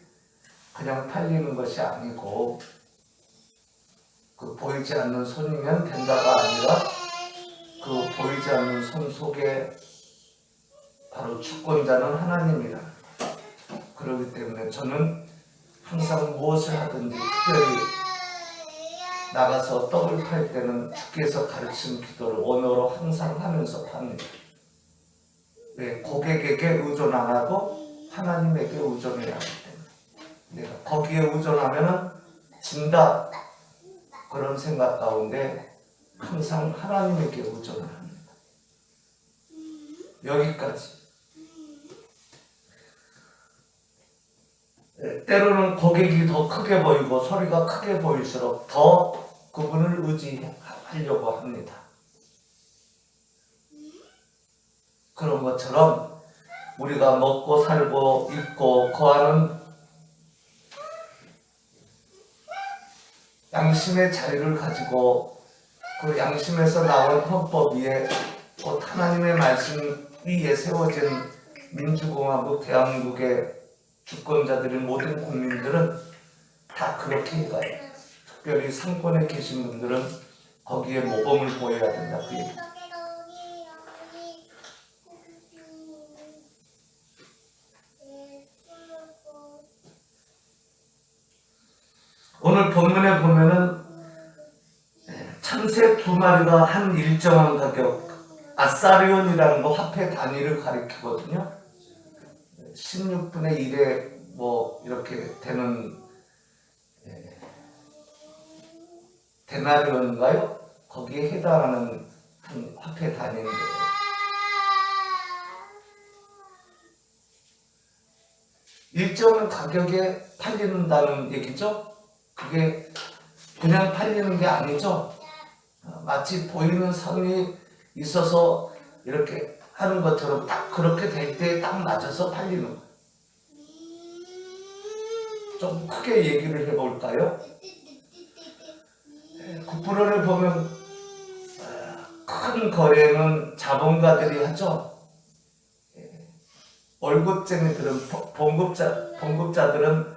그냥 팔리는 것이 아니고 그 보이지 않는 손이면 된다가 아니라 그 보이지 않는 손 속에 바로 주권자는 하나님이라. 그렇기 때문에 저는 항상 무엇을 하든지 특별히 나가서 떡을 팔 때는 주께서 가르친 기도를 언어로 항상 하면서 팝니다. 왜? 고객에게 의존 안 하고 하나님에게 의존해야 하기 때문에 내가 거기에 의존하면 진다 그런 생각 가운데 항상 하나님에게 의존을 합니다. 여기까지. 때로는 고객이 더 크게 보이고 소리가 크게 보일수록 더 그분을 의지하려고 합니다. 그런 것처럼 우리가 먹고 살고 입고 거하는 양심의 자유를 가지고 그 양심에서 나온 헌법 위에 곧 하나님의 말씀 위에 세워진 민주공화국 대한민국의 주권자들인 모든 국민들은 다 그렇게 해가요. 특별히 상권에 계신 분들은 거기에 모범을 보여야 된다 그 얘기. 오늘 본문에 보면은 참새 2마리가 한 일정한 가격 아사리온이라는 거 화폐 단위를 가리키거든요. 16분의 1에 뭐 이렇게 되는 데나리온인가요? 거기에 해당하는 한 화폐 단위인데 일정한 가격에 팔린다는 얘기죠. 그게 그냥 팔리는 게 아니죠. 마치 보이는 선이 있어서 이렇게 하는 것처럼 딱 그렇게 될 때 딱 맞아서 팔리는 거예요. 좀 크게 얘기를 해볼까요? 9 국부론에 보면 큰 거래는 자본가들이 하죠. 월급쟁이들은 봉급자들은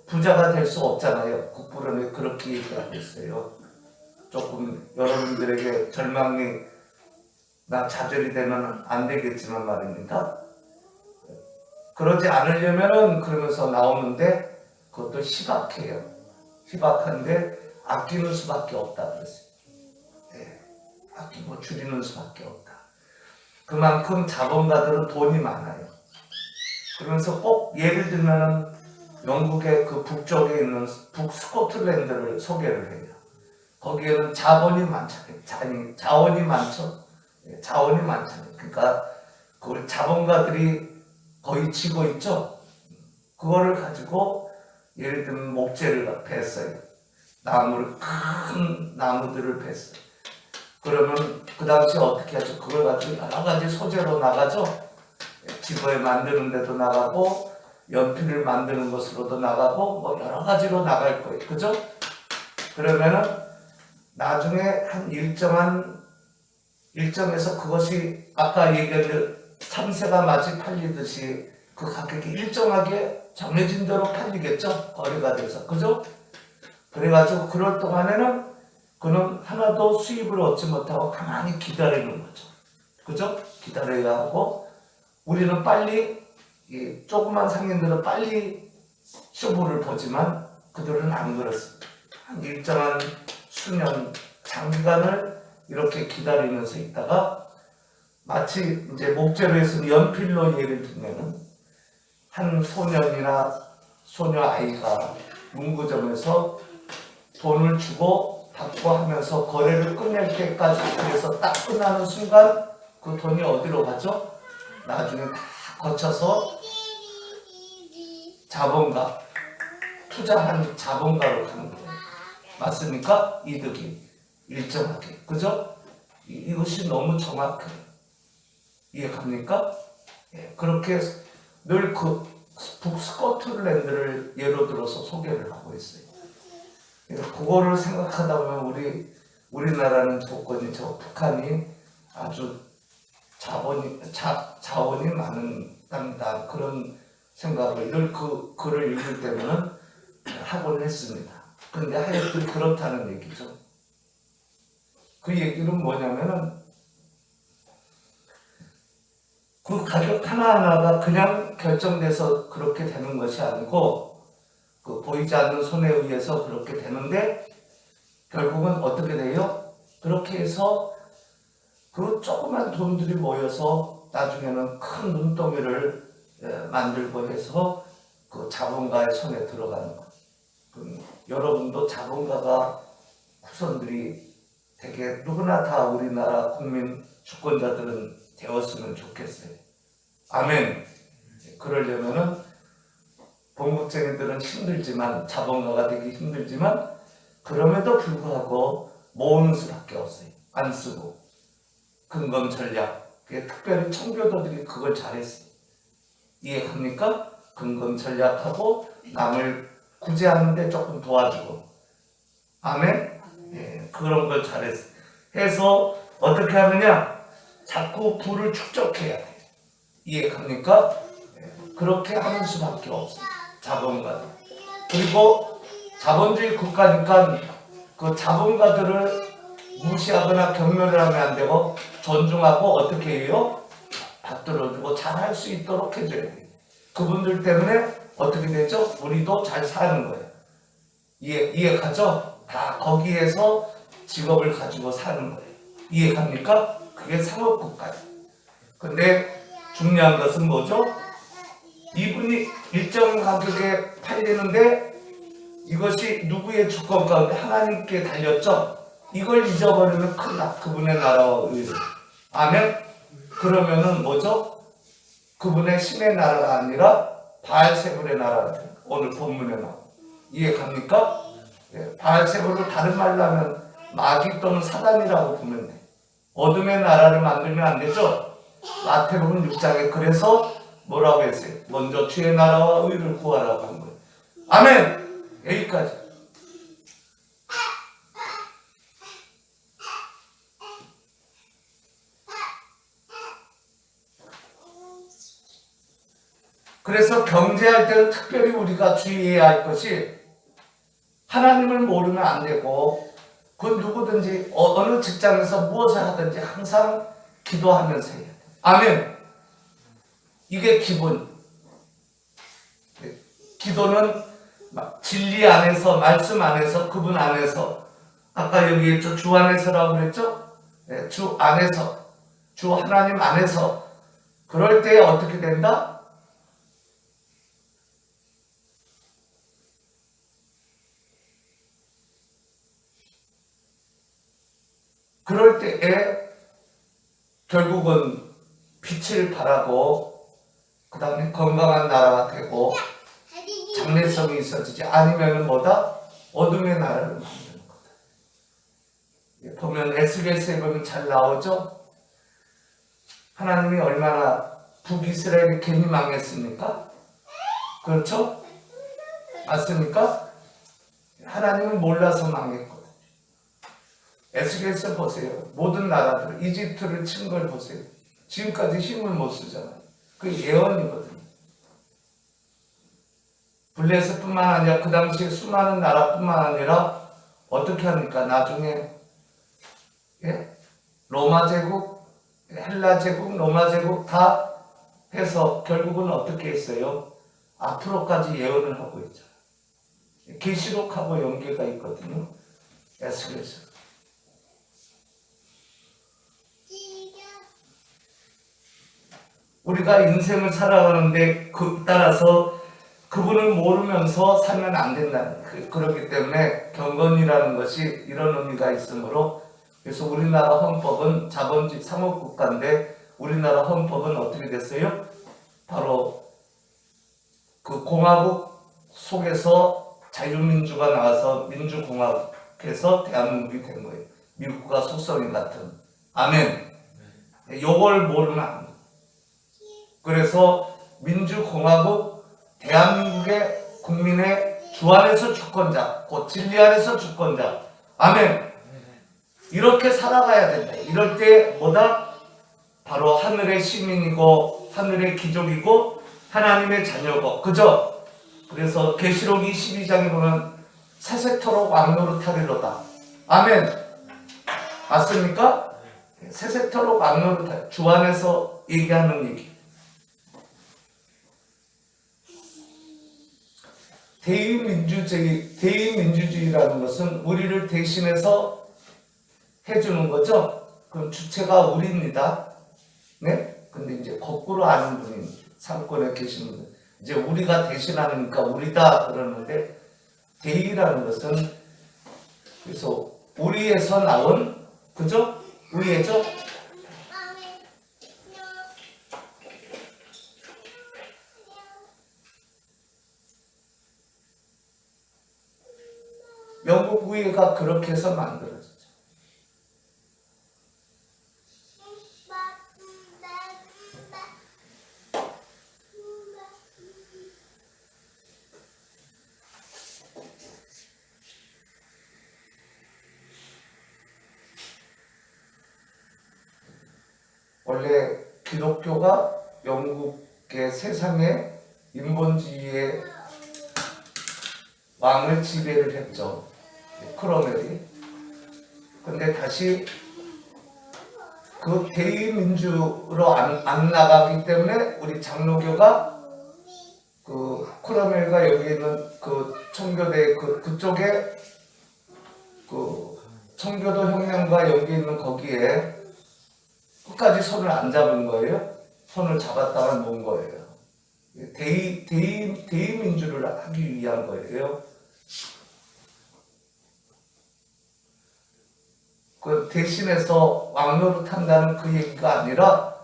부자가 될 수 없잖아요. 국부론에 그렇게 얘기하고 있어요. 조금 여러분들에게 절망이 나 좌절이 되면 안 되겠지만 말입니다. 그러지 않으려면은 그러면서 나오는데 그것도 희박해요. 희박한데 아끼는 수밖에 없다 그랬어요. 네, 아끼고 줄이는 수밖에 없다. 그만큼 자본가들은 돈이 많아요. 그러면서 꼭 예를 들면은 영국의 그 북쪽에 있는 북스코틀랜드를 소개를 해요. 거기에는 자원이 많잖아요. 자원이 많죠. 자원이 많잖아요. 그러니까 그걸 자본가들이 거의 쥐고 있죠. 그거를 가지고 예를 들면 목재를 뱄어요. 나무를 큰 나무들을 뱄어요. 그러면 그 당시에 어떻게 하죠? 그걸 가지고 여러 가지 소재로 나가죠. 지거에 만드는 데도 나가고 연필을 만드는 것으로도 나가고 뭐 여러 가지로 나갈 거예요. 그죠? 그러면은 나중에 한 일정에서 그것이 아까 얘기한 참새가 마치 팔리듯이 그 가격이 일정하게 정해진 대로 팔리겠죠? 거래가 돼서. 그죠? 그래가지고 그럴 동안에는 그는 하나도 수입을 얻지 못하고 가만히 기다리는 거죠. 그죠? 기다려야 하고 우리는 빨리 조그만 상인들은 빨리 쇼부를 보지만 그들은 안 그렇습니다. 한 일정한 수년 장기간을 이렇게 기다리면서 있다가 마치 이제 목재로 해서 연필로 예를 들면은 한 소년이나 소녀 아이가 문구점에서 돈을 주고 받고 하면서 거래를 끝낼 때까지 그래서 딱 끝나는 순간 그 돈이 어디로 가죠? 나중에 다 거쳐서 자본가, 투자한 자본가로 가는 거예요. 맞습니까? 이득이 일정하게. 그죠? 이것이 너무 정확해요. 이해갑니까? 예, 그렇게 늘 그 북스코틀랜드를 예로 들어서 소개를 하고 있어요. 그거를 생각하다 보면 우리나라는 조건이 북한이 아주 자원이 많은 땅이다 그런 생각을 늘 그 글을 읽을 때는 하곤 했습니다. 그런데 하여튼 그렇다는 얘기죠. 그 얘기는 뭐냐면은 그 가격 하나하나가 그냥 결정돼서 그렇게 되는 것이 아니고 그 보이지 않는 손에 의해서 그렇게 되는데 결국은 어떻게 돼요? 그렇게 해서 그 조그만 돈들이 모여서 나중에는 큰 눈덩이를 만들고 해서 그 자본가의 손에 들어가는 것. 여러분도 자본가가 후손들이 되게 누구나 다 우리나라 국민 주권자들은 되었으면 좋겠어요. 아멘. 그러려면은 봉급쟁이들은 힘들지만 자본가가 되기 힘들지만 그럼에도 불구하고 모으는 수밖에 없어요. 안 쓰고 근검 전략. 특별히 청교도들이 그걸 잘했어요. 이해합니까? 근검 전략하고 남을 구제하는데 조금 도와주고. 아멘? 예, 그런 걸 잘했어요. 해서 어떻게 하느냐? 자꾸 부를 축적해야 돼요. 이해합니까? 예, 그렇게 하는 수밖에 없어요. 자본가들. 그리고 자본주의 국가니까 그 자본가들을 무시하거나 경멸을 하면 안 되고 존중하고 어떻게 해요? 받들어주고 잘할 수 있도록 해줘야 돼요. 그분들 때문에 어떻게 되죠? 우리도 잘 사는 거예요. 이해가죠? 다 거기에서 직업을 가지고 사는 거예요. 이해갑니까? 그게 상업국가예요. 근데 중요한 것은 뭐죠? 이분이 일정 가격에 팔리는데 이것이 누구의 주권 가운데 하나님께 달렸죠? 이걸 잊어버리면 큰일 나. 그분의 나라와 의를. 아멘? 그러면은 뭐죠? 그분의 신의 나라가 아니라 바알세불의 나라가 돼요. 오늘 본문에 나와. 이해갑니까? 예, 바알세불을 다른 말로 하면 마귀 또는 사단이라고 보면 돼. 어둠의 나라를 만들면 안 되죠? 마태복음 6장에 그래서 뭐라고 했어요? 먼저 주의 나라와 의를 구하라고 한 거예요. 아멘! 여기까지. 그래서 경제할 때는 특별히 우리가 주의해야 할 것이 하나님을 모르면 안 되고 그 누구든지 어느 직장에서 무엇을 하든지 항상 기도하면서 해야 돼. 아멘. 이게 기본. 기도는 진리 안에서, 말씀 안에서, 그분 안에서, 아까 여기 했죠, 주 안에서라고 그랬죠? 네, 주 안에서, 주 하나님 안에서. 그럴 때 어떻게 된다? 그럴 때에 결국은 빛을 발하고 그 다음에 건강한 나라가 되고 장래성이 있어지지 아니면 뭐다? 어둠의 나라를 만드는 거다. 보면 SBS에 보면 잘 나오죠? 하나님이 얼마나 북이스라엘이 괜히 망했습니까? 그렇죠? 맞습니까? 하나님을 몰라서 망했거든요. SBS 보세요. 모든 나라들 이집트를 친 걸 보세요. 지금까지 힘을 못 쓰잖아요. 그게 예언이거든요. 블레셋뿐만 아니라 그 당시에 수많은 나라뿐만 아니라 어떻게 합니까? 나중에 로마 제국, 헬라 제국, 로마 제국 다 해서 결국은 어떻게 했어요? 앞으로까지 예언을 하고 있잖아요. 계시록하고 연계가 있거든요. 에스겔서. 우리가 인생을 살아가는데 따라서 그분을 모르면서 살면 안 된다는 거예요. 그렇기 때문에 경건이라는 것이 이런 의미가 있으므로, 그래서 우리나라 헌법은 자본주의 상업국가인데 우리나라 헌법은 어떻게 됐어요? 바로 그 공화국 속에서 자유민주가 나와서 민주공화국에서 대한민국이 된 거예요. 미국과 속성이 같은. 아멘. 요걸 모르면 안 돼요. 그래서 민주공화국 대한민국의 국민의 주 안에서 주권자, 곧 진리 안에서 주권자. 아멘. 이렇게 살아가야 된다. 이럴 때 뭐다? 바로 하늘의 시민이고 하늘의 귀족이고 하나님의 자녀고, 그죠? 그래서 계시록 22장에 보면 새색토록 왕노릇하리로다. 아멘. 맞습니까? 새색토록 왕노릇하리. 주 안에서 얘기하는 얘기. 대의민주주의라는 것은 우리를 대신해서 해주는 거죠. 그럼 주체가 우리입니다. 네? 근데 이제 거꾸로 아는 분이 상권에 계시는 분, 이제 우리가 대신하니까 우리다 그러는데, 대의라는 것은 그래서 우리에서 나온, 그죠? 우리죠? 영국 의회가 그렇게 해서 만들어졌죠. 원래 기독교가 영국의 세상의 인본주의의 왕을 지배를 했죠. 크로멜이. 근데 다시 그 대의민주로 안 나가기 때문에 우리 장로교가 그 크로멜과 여기 있는 그 청교대 그쪽에 그 청교도 혁명과 여기 있는 거기에 끝까지 손을 안 잡은 거예요. 손을 잡았다가 놓은 거예요. 대의민주를 하기 위한 거예요. 그 대신해서 왕노릇 한다는 그 얘기가 아니라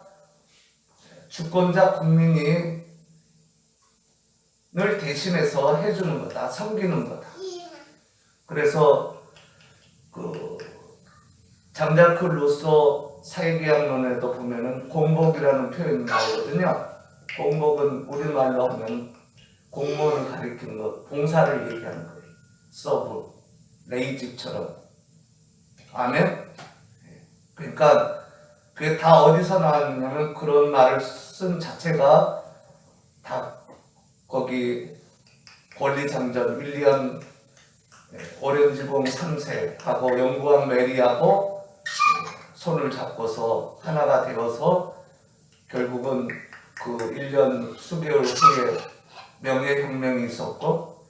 주권자 국민이 늘 대신해서 해주는 거다, 섬기는 거다. 그래서 그 장자크 루소 사회계약론에도 보면은 공복이라는 표현이 나오거든요. 공복은 우리말로 하면 공무원을 가리키는 것, 봉사를 얘기하는 거예요. 서브, 레이직처럼. 아멘? 그러니까 그게 다 어디서 나왔냐면 그런 말을 쓴 자체가 다 거기 권리장전 윌리엄 오렌지봉 3세하고 영국왕 메리하고 손을 잡고서 하나가 되어서 결국은 그 1년 수개월 후에 명예혁명이 있었고,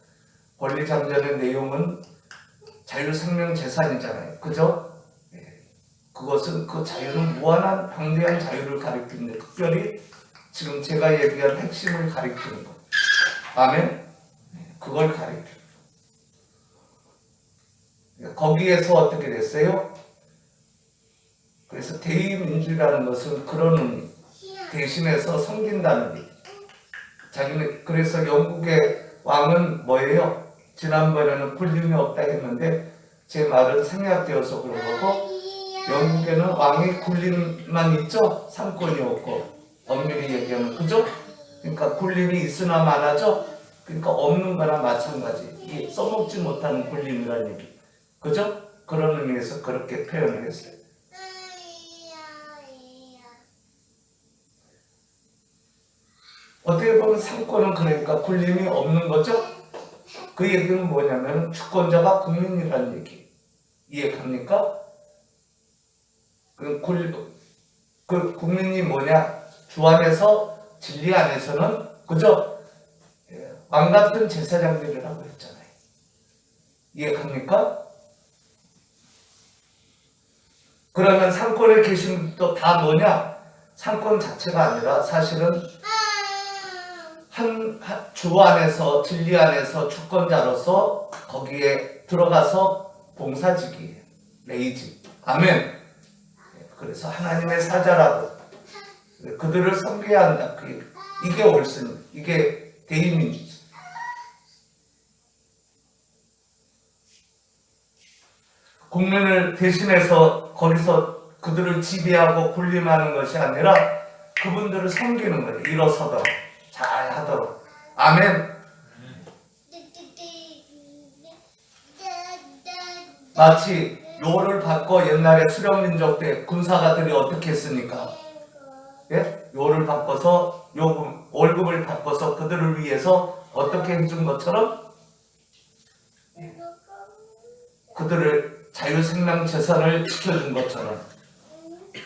권리장전의 내용은 자유생명재산이잖아요. 그죠? 그것은 그 자유는 무한한 방대한 자유를 가리키는데, 특별히 지금 제가 얘기한 핵심을 가리키는 것. 아멘? 그걸 가리켜요. 거기에서 어떻게 됐어요? 그래서 대의민주라는 것은 그런 의미, 대신해서 섬긴다는 의미. 자기는 그래서 영국의 왕은 뭐예요? 지난번에는 군림이 없다 했는데 제 말은 생략되어서 그런 거고, 영국에는 왕이 군림만 있죠? 상권이 없고, 엄밀히 얘기하면 그죠? 그러니까 군림이 있으나 마나죠? 그러니까 없는 거나 마찬가지. 이게 써먹지 못하는 군림이라는 얘기. 그죠? 그런 의미에서 그렇게 표현을 했어요. 어떻게 보면 상권은 그러니까 군림이 없는 거죠? 그 얘기는 뭐냐면 주권자가 국민이라는 얘기. 이해갑니까? 그 국민이 뭐냐? 주 안에서 진리 안에서는 그죠? 왕 같은 제사장들이라고 했잖아요. 이해갑니까? 그러면 상권에 계신 분도 다 뭐냐? 상권 자체가 아니라 사실은 주 안에서 진리 안에서 주권자로서 거기에 들어가서 봉사직이에요. 레이직. 아멘. 그래서 하나님의 사자라고 그들을 섬겨야 한다. 이게 옳습니다. 이게 대의민주주의. 국민을 대신해서 거기서 그들을 지배하고 군림하는 것이 아니라 그분들을 섬기는 거예요. 일어서도록 잘 하도록. 아멘. 마치 요를 받고 옛날에 수령민족 때 군사가들이 어떻게 했습니까? 예? 요를 바꿔서 요금 월급을 바꿔서 그들을 위해서 어떻게 해준 것처럼 그들을 자유생명재산을 지켜준 것처럼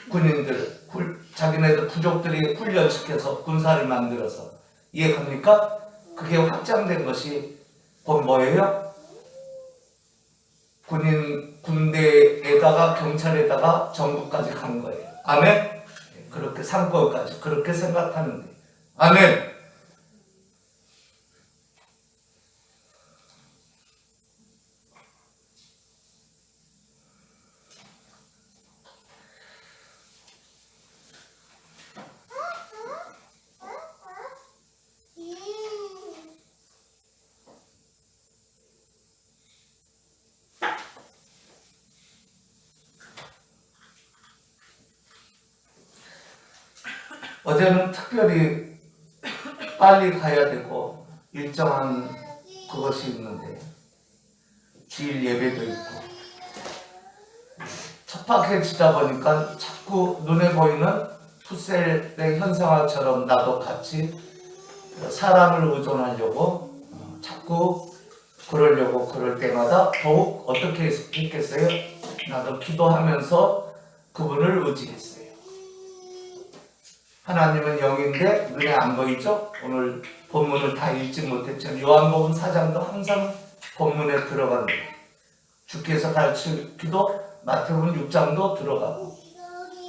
군인들, 자기네들 부족들이 훈련시켜서 군사를 만들어서. 이해갑니까? 그게 확장된 것이 곧 뭐예요? 군대에다가 경찰에다가 정부까지 간 거예요. 아멘? 그렇게 상권까지 그렇게 생각하는데. 아멘? 어제는 특별히 빨리 가야 되고 일정한 그것이 있는데 주일 예배도 있고 척박해지다 보니까 자꾸 눈에 보이는 푸셀의 현상화처럼 나도 같이 사람을 의존하려고 자꾸 그러려고 그럴 때마다 더욱 어떻게 했겠어요? 나도 기도하면서 그분을 의지했어요. 하나님은 영인데 눈에 안 보이죠? 오늘 본문을 다 읽지 못했지만 요한복음 4장도 항상 본문에 들어갑니다. 주께서 가르치기도 마태복음 6장도 들어가고.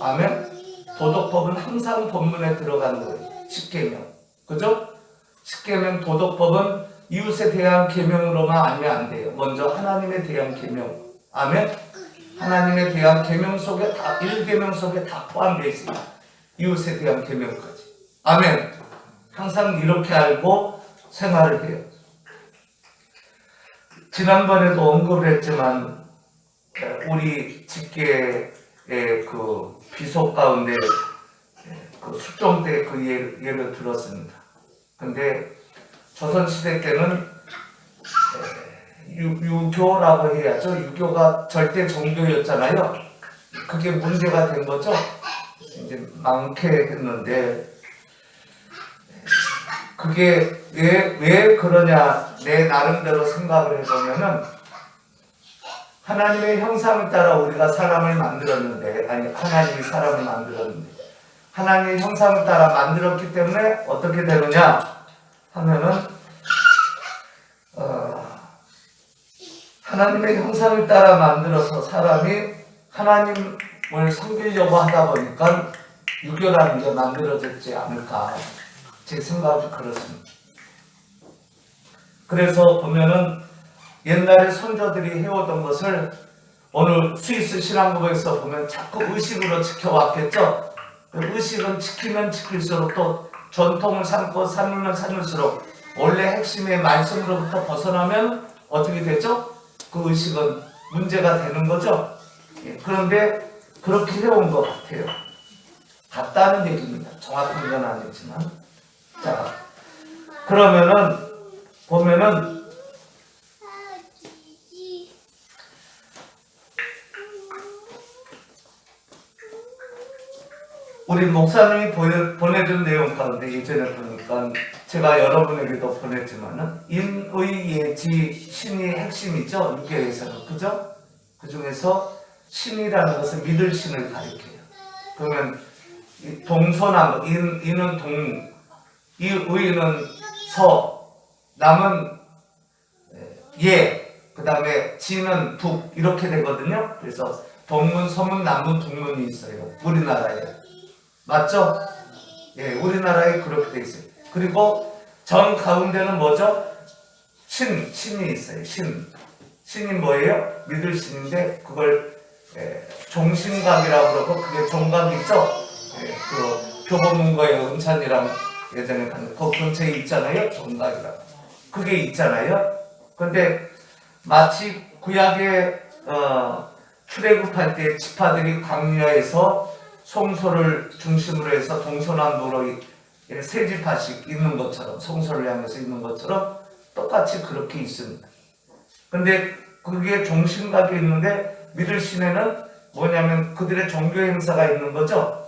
아멘? 도덕법은 항상 본문에 들어가는 거예요. 십계명. 그죠? 십계명 도덕법은 이웃에 대한 계명으로만 알면 안 돼요. 먼저 하나님에 대한 계명. 아멘? 하나님에 대한 계명 속에 다 1계명 속에 다 포함되어 있습니다. 이웃에 대한 계명까지. 아멘. 항상 이렇게 알고 생활을 해요. 지난번에도 언급을 했지만 우리 직계의 그 비속 가운데 그 숙종 때 그 예를 들었습니다. 근데 조선시대 때는 유교라고 해야죠. 유교가 절대 종교였잖아요. 그게 문제가 된 거죠. 이제 많게 했는데 그게 왜 그러냐, 내 나름대로 생각을 해보면은, 하나님의 형상을 따라 우리가 사람을 만들었는데, 아니, 하나님이 사람을 만들었는데, 하나님의 형상을 따라 만들었기 때문에 어떻게 되느냐 하면은, 하나님의 형상을 따라 만들어서 사람이 하나님을 섬기려고 하다 보니까 유교라는 게 만들어졌지 않을까, 제 생각이 그렇습니다. 그래서 보면은 옛날에 선조들이 해오던 것을 오늘 스위스 신앙국에서 보면 자꾸 의식으로 지켜왔겠죠. 그 의식은 지키면 지킬수록 또 전통을 삼고 삼으면 삼을수록 원래 핵심의 말씀으로부터 벗어나면 어떻게 되죠? 그 의식은 문제가 되는 거죠. 그런데 그렇게 해온 것 같아요. 같다는 얘기입니다. 정확한 건 아니지만. 자, 그러면은 보면은 우리 목사님이 보내준 내용 가운데 예전에 보니까 제가 여러분에게도 보냈지만은 인의예지 신이 핵심이죠. 유교에서는. 그죠? 그 중에서 신이라는 것은 믿을 신을 가리켜요. 그러면 동서남, 인은 동, 의는 서, 남은 예, 그 다음에 지는 북, 이렇게 되거든요. 그래서 동문, 서문, 남문, 북문이 있어요. 우리나라에. 맞죠? 예, 우리나라에 그렇게 돼 있어요. 그리고 정 가운데는 뭐죠? 신이 있어요. 신이 뭐예요? 믿을 신인데 그걸 종신각이라고 그러고 그게 종각이죠? 그 교보문고의 은찬이랑 예전에 그 근처에 있잖아요. 종각이라고. 그게 있잖아요. 근데 마치 구약의 출애굽할 때 지파들이 광야에서 성소를 중심으로 해서 동서남북으로 세 지파씩 있는 것처럼, 성소를 향해서 있는 것처럼 똑같이 그렇게 있습니다. 근데 그게 종신각이 있는데 믿을 신에는 뭐냐면 그들의 종교 행사가 있는 거죠.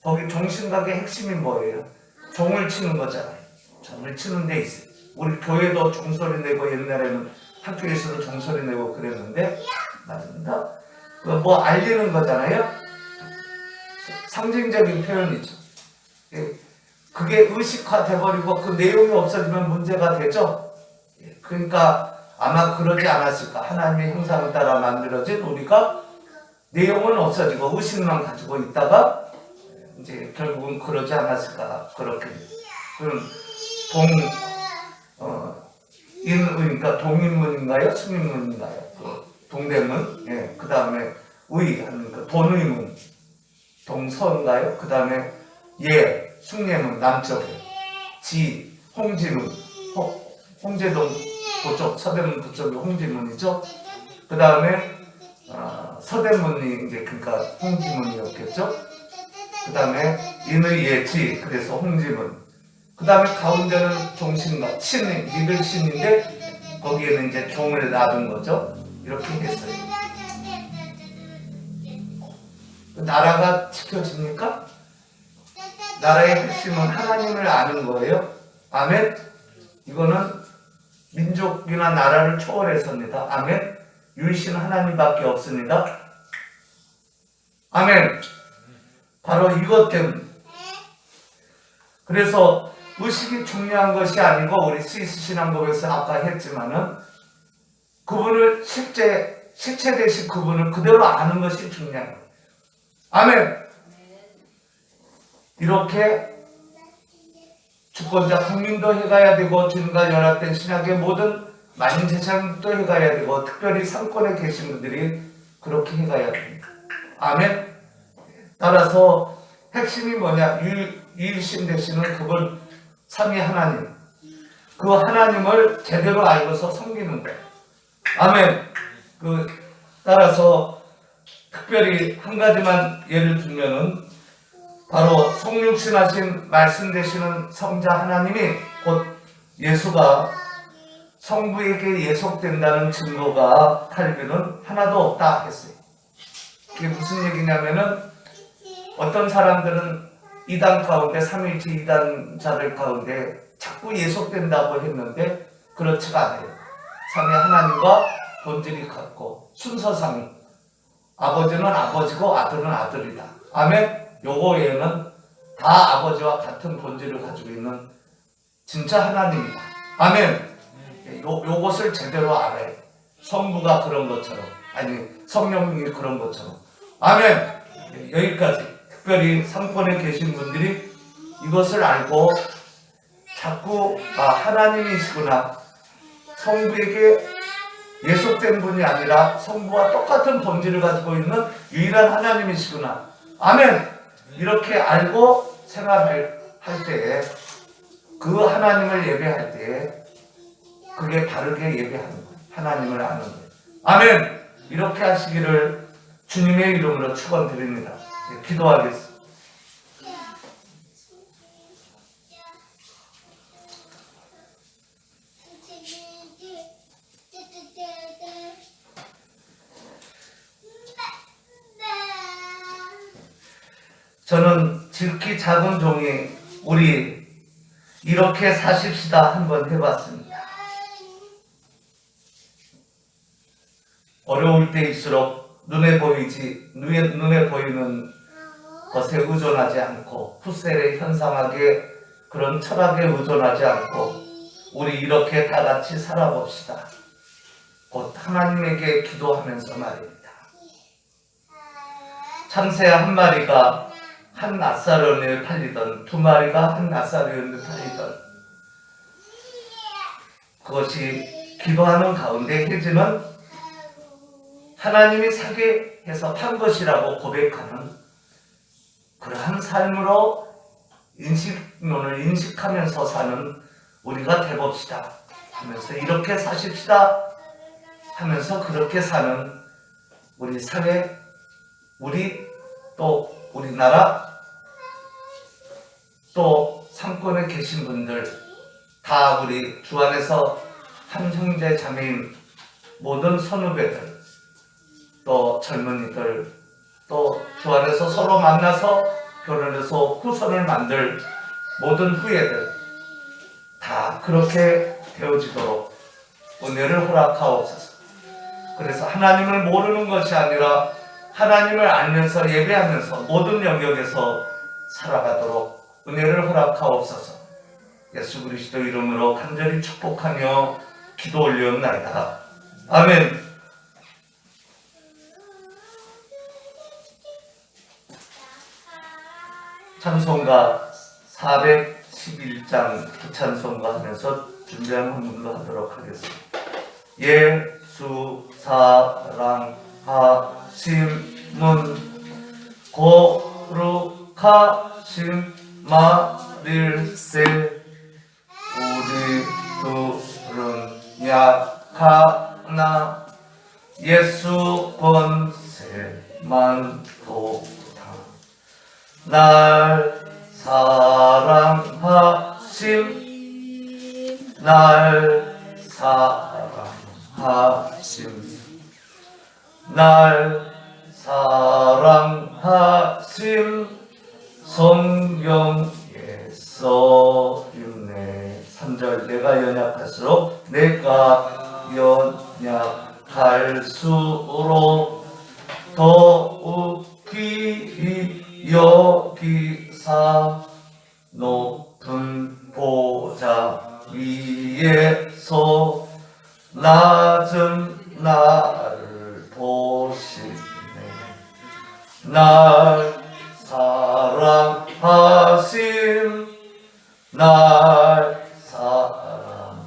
거기 종신각의 핵심이 뭐예요? 종을 치는 거잖아요. 종을 치는 데 있어요. 우리 교회도 종소리 내고 옛날에는 학교에서도 종소리 내고 그랬는데 맞습니다. 뭐 알리는 거잖아요. 상징적인 표현이죠. 그게 의식화돼버리고 그 내용이 없어지면 문제가 되죠. 그러니까 아마 그러지 않았을까. 하나님의 형상을 따라 만들어진 우리가 내용은 없어지고 의식만 가지고 있다가 이제 결국은 그러지 않았을까. 그렇게. 그럼 그러니까 동인문인가요? 승인문인가요? 동대문. 예. 그 다음에 하는 그 돈의문. 동서인가요? 그 다음에 예, 숭례문 남쪽에, 지, 홍지문, 홍제동 그쪽, 서대문 그쪽이 홍지문이죠. 그 다음에 서대문이 이제 그러니까 홍지문이었겠죠. 그 다음에 인의예지, 그래서 홍지문. 그 다음에 가운데는 종신각, 신, 믿을 신인데 거기에는 이제 종을 놔둔 거죠. 이렇게 했어요. 나라가 지켜집니까? 나라의 핵심은 하나님을 아는 거예요. 아멘? 이거는 민족이나 나라를 초월해서입니다. 아멘? 유일신 하나님밖에 없습니다. 아멘? 바로 이것 때문에. 그래서 의식이 중요한 것이 아니고 우리 스위스 신앙법에서 아까 했지만은 그분을 실체 대신 그분을 그대로 아는 것이 중요한 거예요. 아멘. 이렇게 주권자 국민도 해가야 되고 주님과 연합된 신학의 모든 만인제사장도 해가야 되고 특별히 상권에 계신 분들이 그렇게 해가야 됩니다. 아멘. 따라서 핵심이 뭐냐? 유일신 되시는 그분 삼위 하나님. 그 하나님을 제대로 알고서 섬기는 거예요. 아멘. 따라서 특별히 한 가지만 예를 들면은 바로 성육신하신 말씀 되시는 성자 하나님이 곧 예수가 성부에게 예속된다는 증거가 칼빈은 하나도 없다 했어요. 그게 무슨 얘기냐면은 어떤 사람들은 이단 가운데 삼위일체 이단자들 가운데 자꾸 예속된다고 했는데 그렇지가 않아요. 삼위 하나님과 본질이 같고 순서상이 아버지는 아버지고 아들은 아들이다. 아멘. 요거 외에는 다 아버지와 같은 본질을 가지고 있는 진짜 하나님이다. 아멘. 요것을 제대로 알아요. 성부가 그런 것처럼, 아니 성령님이 그런 것처럼. 아멘. 여기까지. 특별히 상권에 계신 분들이 이것을 알고 자꾸 하나님이시구나, 성부에게 예속된 분이 아니라 성부와 똑같은 본질을 가지고 있는 유일한 하나님이시구나. 아멘. 이렇게 알고 생활할 때에, 그 하나님을 예배할 때에 그게 바르게 예배하는 거예요. 하나님을 아는 거예요. 아멘. 이렇게 하시기를 주님의 이름으로 축원드립니다. 기도하겠습니다. 저는 지극히 작은 종이 우리 이렇게 사십시다 한번 해봤습니다. 어려울 때일수록 눈에 보이는 것에 의존하지 않고, 푸셀에 현상하게 그런 철학에 의존하지 않고 우리 이렇게 다 같이 살아봅시다. 곧 하나님에게 기도하면서 말입니다. 참새 한 마리가 한 낫사론을 팔리던, 두 마리가 한 낫사론을 팔리던, 그것이 기도하는 가운데 혜지는 하나님이 사게 해서 판 것이라고 고백하는 그러한 삶으로 인식론을 인식하면서 사는 우리가 되봅시다 하면서, 이렇게 사십시다 하면서 그렇게 사는 우리 사회, 우리 또 우리나라, 또 상권에 계신 분들 다 우리 주 안에서 한 형제 자매인 모든 선후배들, 또 젊은이들, 또 주 안에서 서로 만나서 결혼해서 후손을 만들 모든 후예들 다 그렇게 되어지도록 은혜를 허락하옵소서. 그래서 하나님을 모르는 것이 아니라 하나님을 알면서 예배하면서 모든 영역에서 살아가도록 은혜를 허락하옵소서. 예수 그리스도 이름으로 간절히 축복하며 기도 올리옵나이다. 아멘. 찬송가 411장 찬송가 하면서 준비한 한문도 하도록 하겠습니다. 예수 사랑하심은 거룩하심 마릴세, 우리 둘은 약하나 예수 권세만 도다. 날 사랑하심, 날 사랑하심, 날 사랑하심, 성경에 써있네. 3절, 내가 연약할수록 내가 연약할수록 더욱 귀히 여기사 높은 보좌 위에서 낮은 나를 보시네. 날 사랑하심, 날 사랑하심,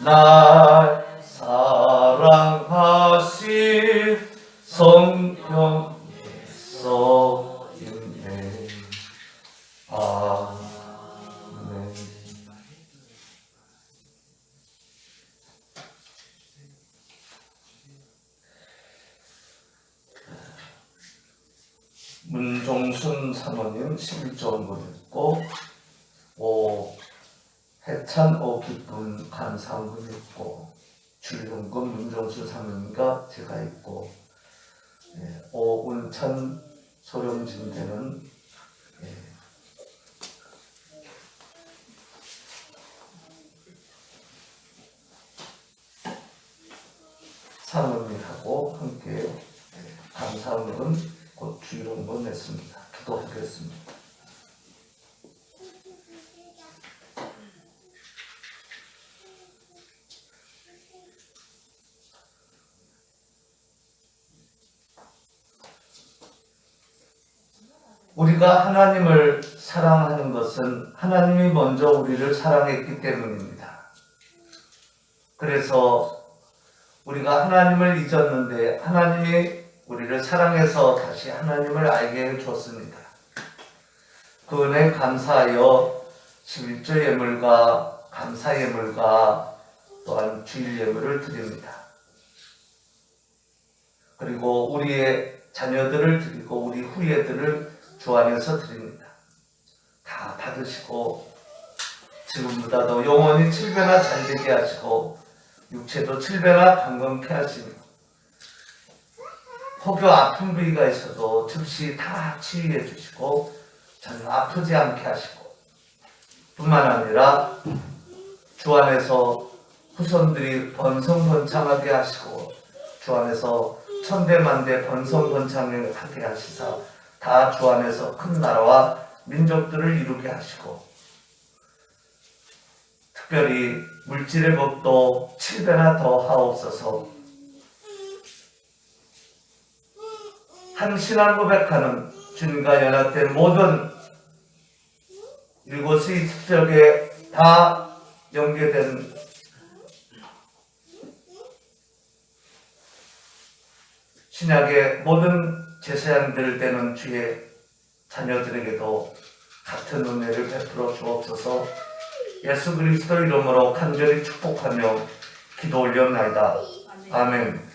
날 사랑하심, 성경에 써있네. 아멘. 문종순 사모님 11조 언급했고, 해찬 기쁨 감사한분 있고, 출연금 문종순 사모님과 제가 있고, 오은찬 소령진대는 사모님하고 함께 감사원은 곧 주일원문 냈습니다. 기도하겠습니다. 우리가 하나님을 사랑하는 것은 하나님이 먼저 우리를 사랑했기 때문입니다. 그래서 우리가 하나님을 잊었는데 하나님이 우리를 사랑해서 다시 하나님을 알게 해줬습니다. 그 은혜에 감사하여 11조 예물과 감사 예물과 또한 주일 예물을 드립니다. 그리고 우리의 자녀들을 드리고 우리 후예들을 주 안에서 드립니다. 다 받으시고 지금보다 더 영원히 7배나 잘되게 하시고 육체도 7배나 강건케 하시며 혹여 아픈 부위가 있어도 즉시 다 치유해 주시고 전혀 아프지 않게 하시고 뿐만 아니라 주 안에서 후손들이 번성번창하게 하시고 주 안에서 천대만대 번성번창하게 하시사 다 주 안에서 큰 나라와 민족들을 이루게 하시고 특별히 물질의 법도 7배나 더 하옵소서. 한 신앙 고백하는 주님과 연합된 모든 이곳의 축적에 다 연계된 신약의 모든 제사장들 되는 주의 자녀들에게도 같은 은혜를 베풀어 주옵소서. 예수 그리스도 이름으로 간절히 축복하며 기도 올렸나이다. 아멘.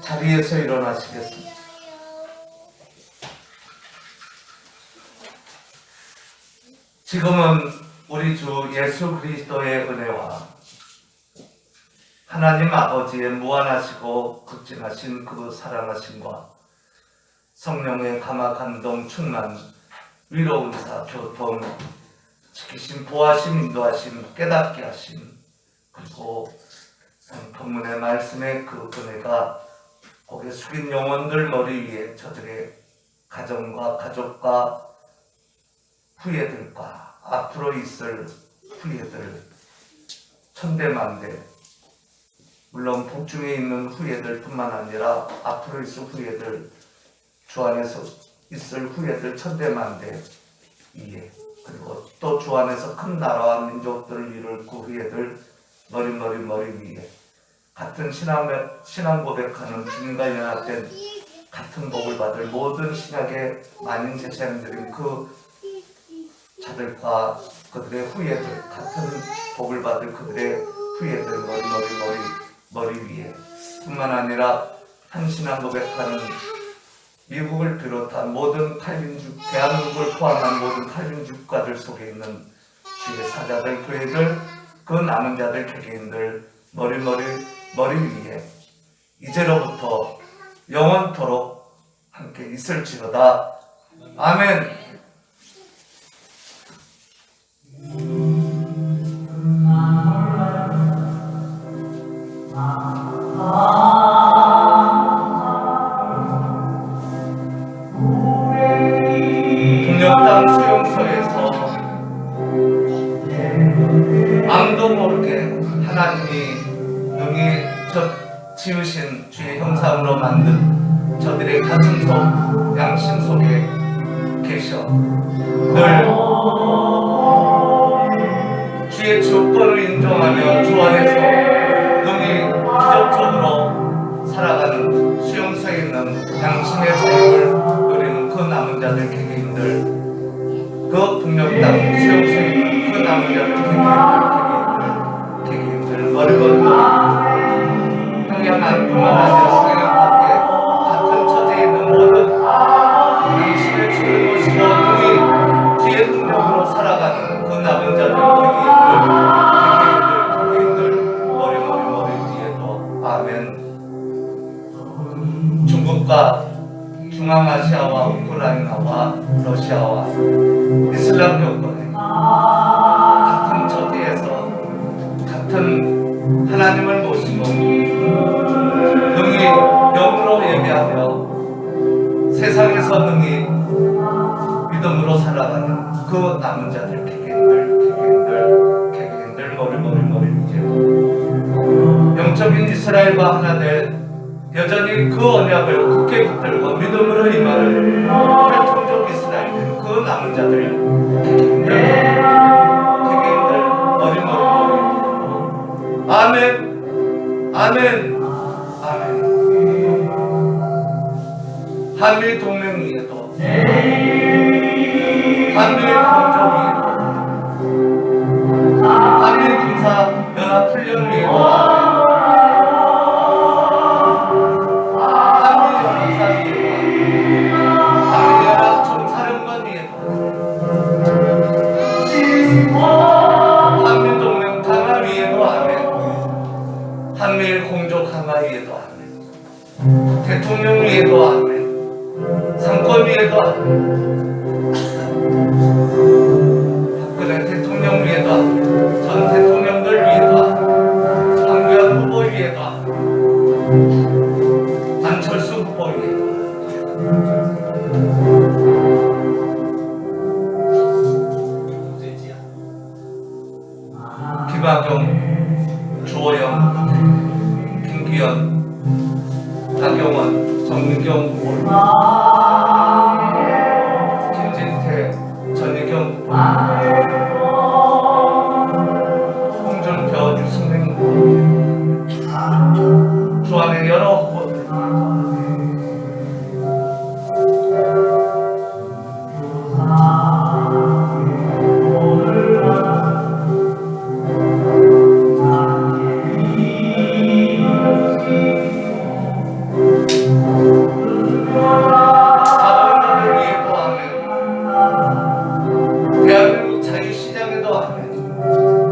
자리에서 일어나시겠습니다. 지금은 우리 주 예수 그리스도의 은혜와 하나님 아버지의 무한하시고 극진하신 그 사랑하심과 성령의 감화 감동 충만 위로 은사 교통 지키심 보호하심 인도하심 깨닫게 하심 그리고 본문의 말씀의 그 은혜가 고개 숙인 영혼들 머리 위에 저들의 가정과 가족과 후예들과 앞으로 있을 후예들 천대만대 물론 복중에 있는 후예들 뿐만 아니라 앞으로 있을 후예들 주 안에서 있을 후예들 천대만대 이해 그리고 또 주 안에서 큰 나라와 민족들을 이룰 그 후예들 머리 위에 같은 신앙 고백하는 주님과 연합된 같은 복을 받을 모든 신약의 많은 제사장들인 그 자들과 그들의 후예들 같은 복을 받을 그들의 후예들 머리 위에 뿐만 아니라 한 신앙 고백하는 미국을 비롯한 모든 칼빈주 대한민국을 포함한 모든 칼빈주 국가들 속에 있는 주의 사자들 교회들 그 남은 자들 개개인들 머리 위에 이제로부터 영원토록 함께 있을지어다. 아멘. 북녘땅 수용소에서 아무도 모르게 하나님이 능히 지으신 주의 형상으로 만든 저들의 가슴 속 양심 속에 계셔 늘 주의 주권을 인정하며 주 안에서 능히 기적적으로 살아가는 수용소에 있는 양심의 자유를 누리는 그 남은 자들 개개인들 그 북녘땅 수용소에 있는 그 남은 자들 개개인들 머리 평양한 뿐만 아니라 성향 밖에 같은 처지에 있는 모든 양심의 주를 모시고 능히 주의 능력으로 살아가는 그 남은 자들 개개인들 머리 뒤에도 아멘. 중국과 중앙아시아와 우크라이나와 러시아와 이슬람 교권의 같은 처지에서 같은 하나님을 모시고 세상에서 능히 믿음으로 살아가는 그 남은 자들 개개인들 머리 이제 영적인 이스라엘과 하나 될 여전히 그 언약을 굳게 붙들고 믿음으로 임하는 혈통적 이스라엘 그 남은 자들 개개인들 머리 아멘. 한미 동맹 위에도 한미 공조 위에도 한미 군사 연합 훈련 위에도 한미 연합사 위에도 한미 연합 총사령관 위에도 한미 동맹 강화 위에도 아멘. 한미일 공조 강화 위에도 아멘. 대통령 위에도 아멘. 상권 위에도 박근혜 대통령 위에도 전 대통령들 위에도 황교안 후보 위에도 안철수 후보 위에도 김학용, 주호영, 김기현, 나경원, 정민경 후보 김진태, 전희경 후보 홍준표, 유승민 후보 주안의 여러 후보들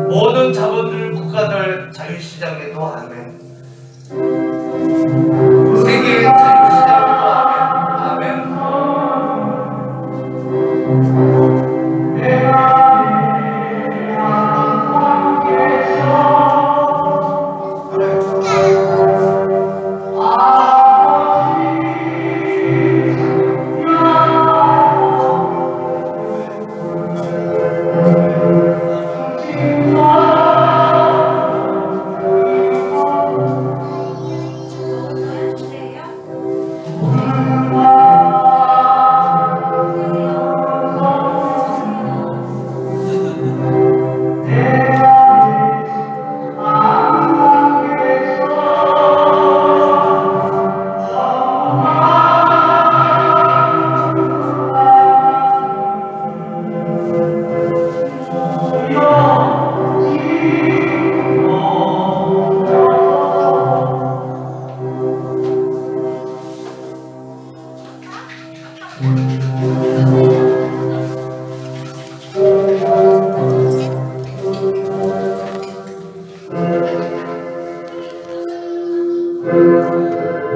모든 자본주의 국가들 자유시장에도 아멘. 세계의 자유시장에도 아멘.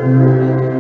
Thank you.